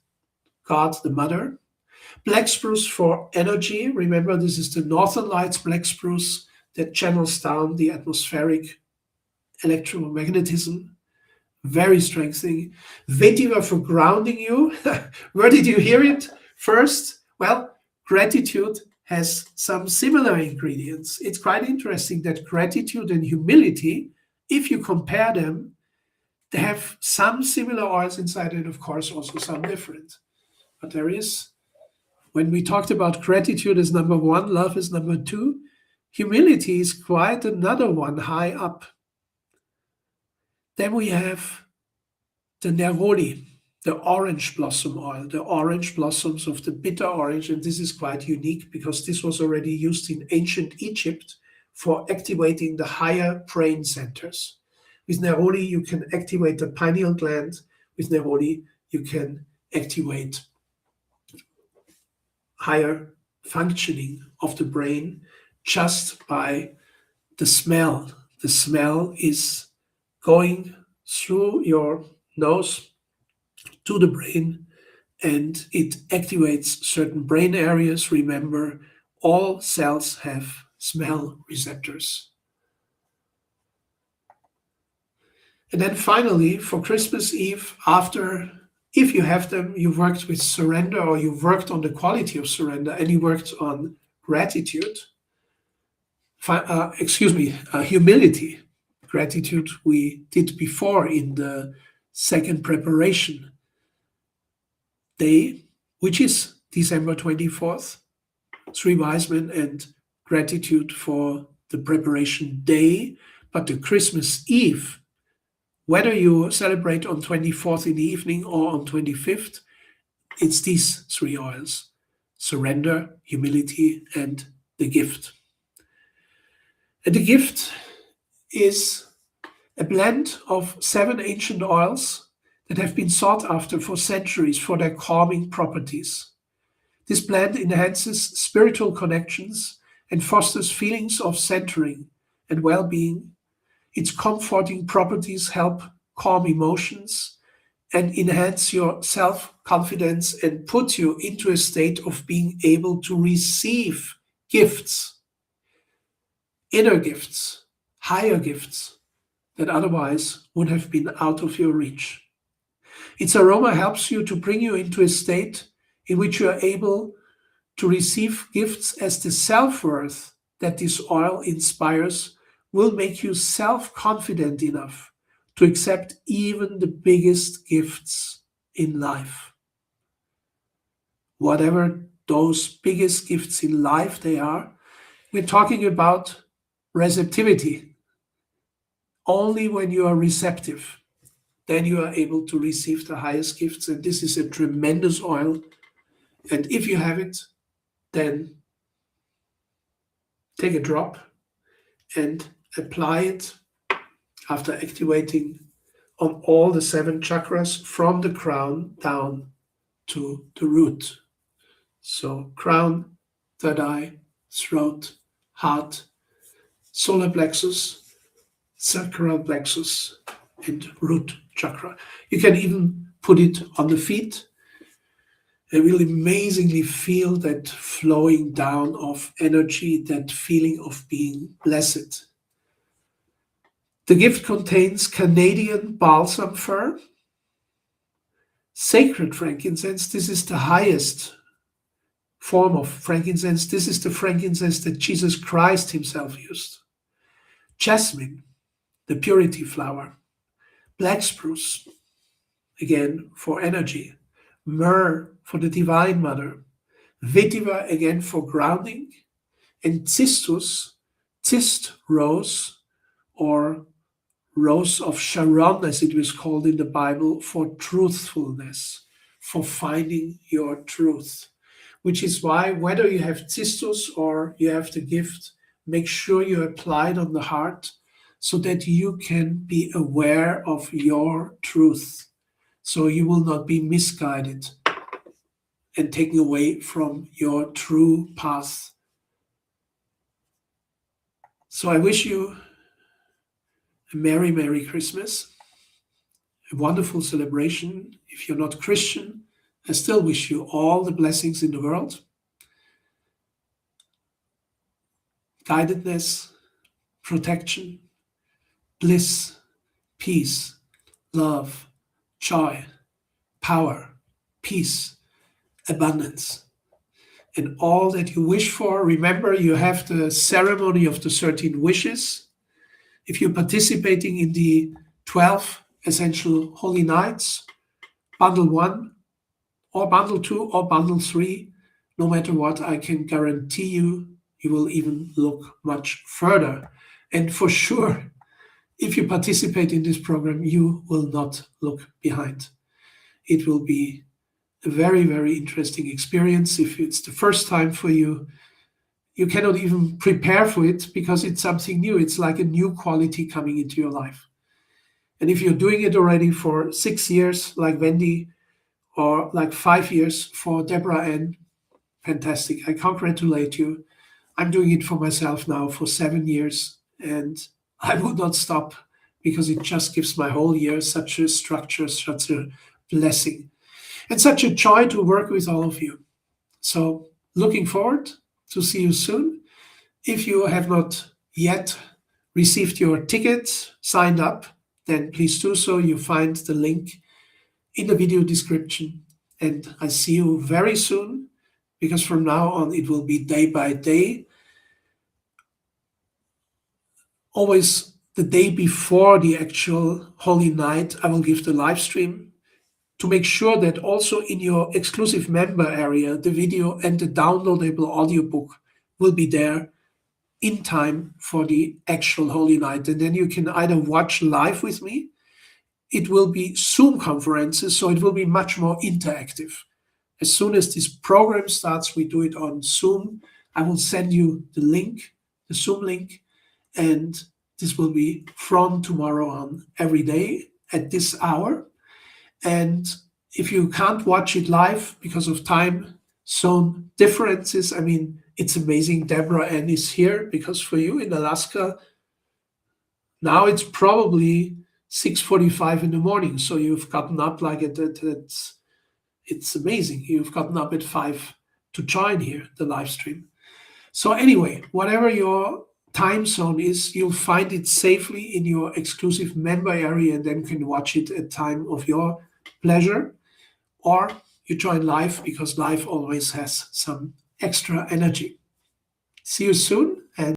God the Mother. Black spruce for energy. Remember, this is the Northern Lights black spruce that channels down the atmospheric electromagnetism. Very strengthening. Vetiver for grounding you. Where did you hear it first? Well, gratitude has some similar ingredients. It's quite interesting that gratitude and humility, if you compare them, they have some similar oils inside and of course also some different. But there is When we talked about gratitude as number one, love is number two, humility is quite another one high up. Then we have the neroli, the orange blossom oil, the orange blossoms of the bitter orange. And this is quite unique because this was already used in ancient Egypt for activating the higher brain centers. With neroli, you can activate the pineal gland. With neroli, you can activate higher functioning of the brain just by the smell. The smell is going through your nose to the brain and it activates certain brain areas. Remember, all cells have smell receptors. And then finally, for Christmas Eve, after, if you have them, you worked with surrender or you worked on the quality of surrender and you worked on gratitude, humility. Gratitude we did before in the second preparation day, which is December 24th, Three Wise Men and gratitude for the preparation day. But the Christmas Eve, whether you celebrate on 24th in the evening or on 25th, it's these three oils: surrender, humility, and the gift. And the gift is a blend of 7 ancient oils that have been sought after for centuries for their calming properties. This blend enhances spiritual connections and fosters feelings of centering and well-being. Its comforting properties help calm emotions and enhance your self-confidence and put you into a state of being able to receive gifts, inner gifts, higher gifts that otherwise would have been out of your reach. Its aroma helps you to bring you into a state in which you are able to receive gifts, as the self-worth that this oil inspires will make you self-confident enough to accept even the biggest gifts in life. Whatever those biggest gifts in life they are, we're talking about receptivity. Only when you are receptive, then you are able to receive the highest gifts. And this is a tremendous oil. And if you have it, then take a drop and apply it after activating on all the 7 chakras from the crown down to the root. So crown, third eye, throat, heart, solar plexus, sacral plexus, and root chakra. You can even put it on the feet and will amazingly feel that flowing down of energy, that feeling of being blessed. The gift contains Canadian balsam fir, sacred frankincense. This is the highest form of frankincense. This is the frankincense that Jesus Christ himself used. Jasmine, the purity flower. Black spruce, again for energy. Myrrh for the Divine Mother. Vetiver, again for grounding. And cistus, cist rose, or Rose of Sharon, as it was called in the Bible, for truthfulness, for finding your truth. Which is why, whether you have cistus or you have the gift, make sure you apply it on the heart so that you can be aware of your truth. So you will not be misguided and taken away from your true path. So I wish you a Merry, Merry Christmas, a wonderful celebration. If you're not Christian, I still wish you all the blessings in the world. Guidedness, protection, bliss, peace, love, joy, power, peace, abundance, and all that you wish for. Remember, you have the ceremony of the 13 wishes. If you're participating in the 12 essential holy nights, bundle 1 or bundle 2 or bundle 3 no matter what, I can guarantee you, you will even look much further. And for sure, if you participate in this program, you will not look behind. It will be a very, very interesting experience. If it's the first time for you, you cannot even prepare for it because it's something new. It's like a new quality coming into your life. And if you're doing it already for 6 years, like Wendy, or like 5 years for Deborah Ann, fantastic. I congratulate you. I'm doing it for myself now for 7 years, and I will not stop because it just gives my whole year such a structure, such a blessing, and such a joy to work with all of you. So, looking forward to see you soon. If you have not yet received your tickets, signed up, then please do so. You find the link in the video description. And I see you very soon because from now on it will be day by day. Always the day before the actual Holy Night, I will give the live stream to make sure that also in your exclusive member area, the video and the downloadable audiobook will be there in time for the actual Holy Night. And then you can either watch live with me. It will be Zoom conferences, so it will be much more interactive. As soon as this program starts, we do it on Zoom. I will send you the link, the Zoom link, and this will be from tomorrow on every day at this hour. And if you can't watch it live because of time zone differences, I mean, it's amazing. Deborah Ann is here because for you in Alaska, now it's probably 6:45 in the morning. So you've gotten up like it's amazing. You've gotten up at 5 to join here, the live stream. So anyway, whatever your time zone is, you'll find it safely in your exclusive member area and then can watch it at time of your pleasure. Or you join live because live always has some extra energy. See you soon and